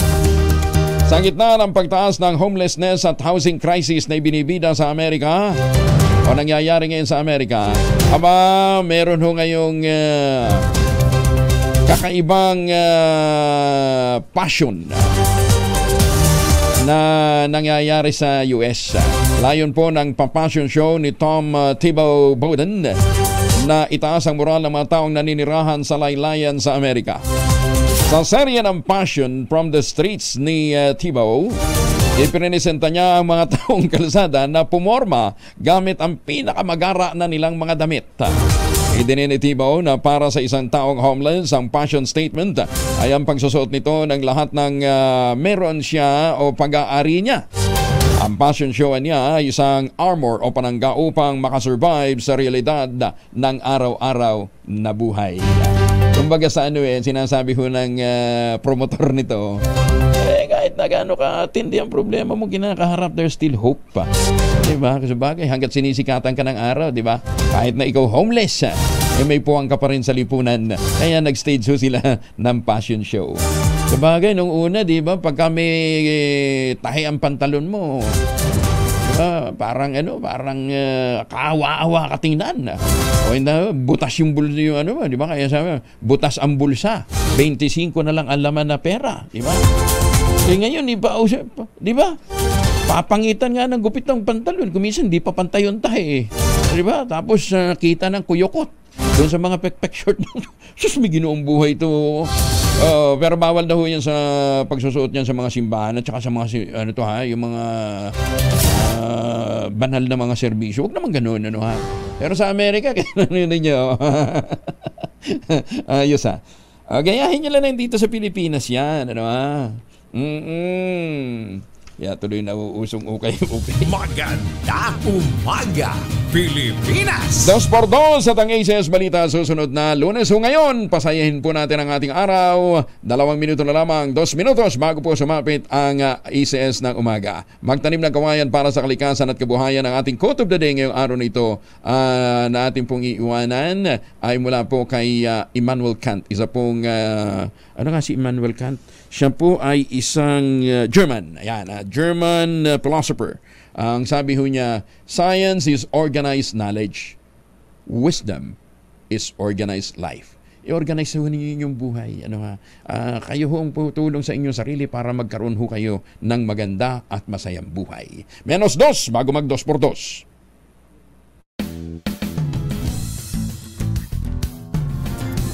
Sa gitna ng pagtaas ng homelessness at housing crisis na ibinibida sa Amerika o nangyayari ngayon sa Amerika, meron ho ngayong kakaibang passion na nangyayari sa US. Layon po ng passion show ni Tom Thibodeau Bowden na itaas ang moral ng mga taong naninirahan sa laylayan sa Amerika. Sa serye ng Passion from the Streets ni Thibodeau, ipinisenta niya ang mga taong kalsada na pumorma gamit ang pinakamagara na nilang mga damit. Idinin ni Thibodeau na para sa isang taong homeless, ang passion statement ay ang pagsusuot nito ng lahat ng meron siya o pag-aari niya. Ang passion show niya ay isang armor o panangga upang makasurvive sa realidad ng araw-araw na buhay. Kumbaga sa sinasabi ho ng promotor nito, kahit na gaano katindi ang problema mo kinakaharap, there's still hope pa. Diba? Kasi bagay, hanggat sinisikatan ka ng araw, diba? Kahit na ikaw homeless, may puwang ka pa rin sa lipunan. Kaya nag-stage ho sila ng passion show. Sabagay, nung una, diba, pagka may tahi ang pantalon mo, parang kaawa-awa ka tingnan. O hindi, butas yung bulsa yung di ba? Kaya sabi, butas ang bulsa. 25 na lang ang laman na pera, di ba? Kaya ngayon, di ba? Papangitan nga ng gupit ng pantalon. Kuminsan, di pa pantay yung tahi. Di ba? Tapos, kita ng kuyokot. Doon sa mga pek-pek short. Sus, may ginoong buhay ito. Pero bawal daw yan sa pagsusuot niyan sa mga simbahan at saka sa mga yung mga banal na mga serbisyo. Huwag naman ganoon, ha. Pero sa Amerika, kailan niyo. Ayos, ha. Gayahin niyo lang dito sa Pilipinas yan, ha. Kaya tuloy na uusong ukay. Maganda umaga, Pilipinas! 2x2 sa ACS Balita susunod na Lunes. Ngayon, pasayahin po natin ang ating araw. 2 minuto na lamang, 2 minutos bago po sumapit ang ACS ng umaga. Magtanim ng kawayan para sa kalikasan at kabuhayan. Ang ating quote of the day ngayong araw nito na ating pong iiwanan ay mula po kay Immanuel Kant. Isa pong, si Immanuel Kant? Siya po ay isang German. Ayan, German philosopher. Ang sabi ho niya, science is organized knowledge. Wisdom is organized life. I-organize ho ninyo inyong buhay. Kayo ho ang tutulong sa inyong sarili para magkaroon ho kayo ng maganda at masayang buhay. -2 bago mag 2x2.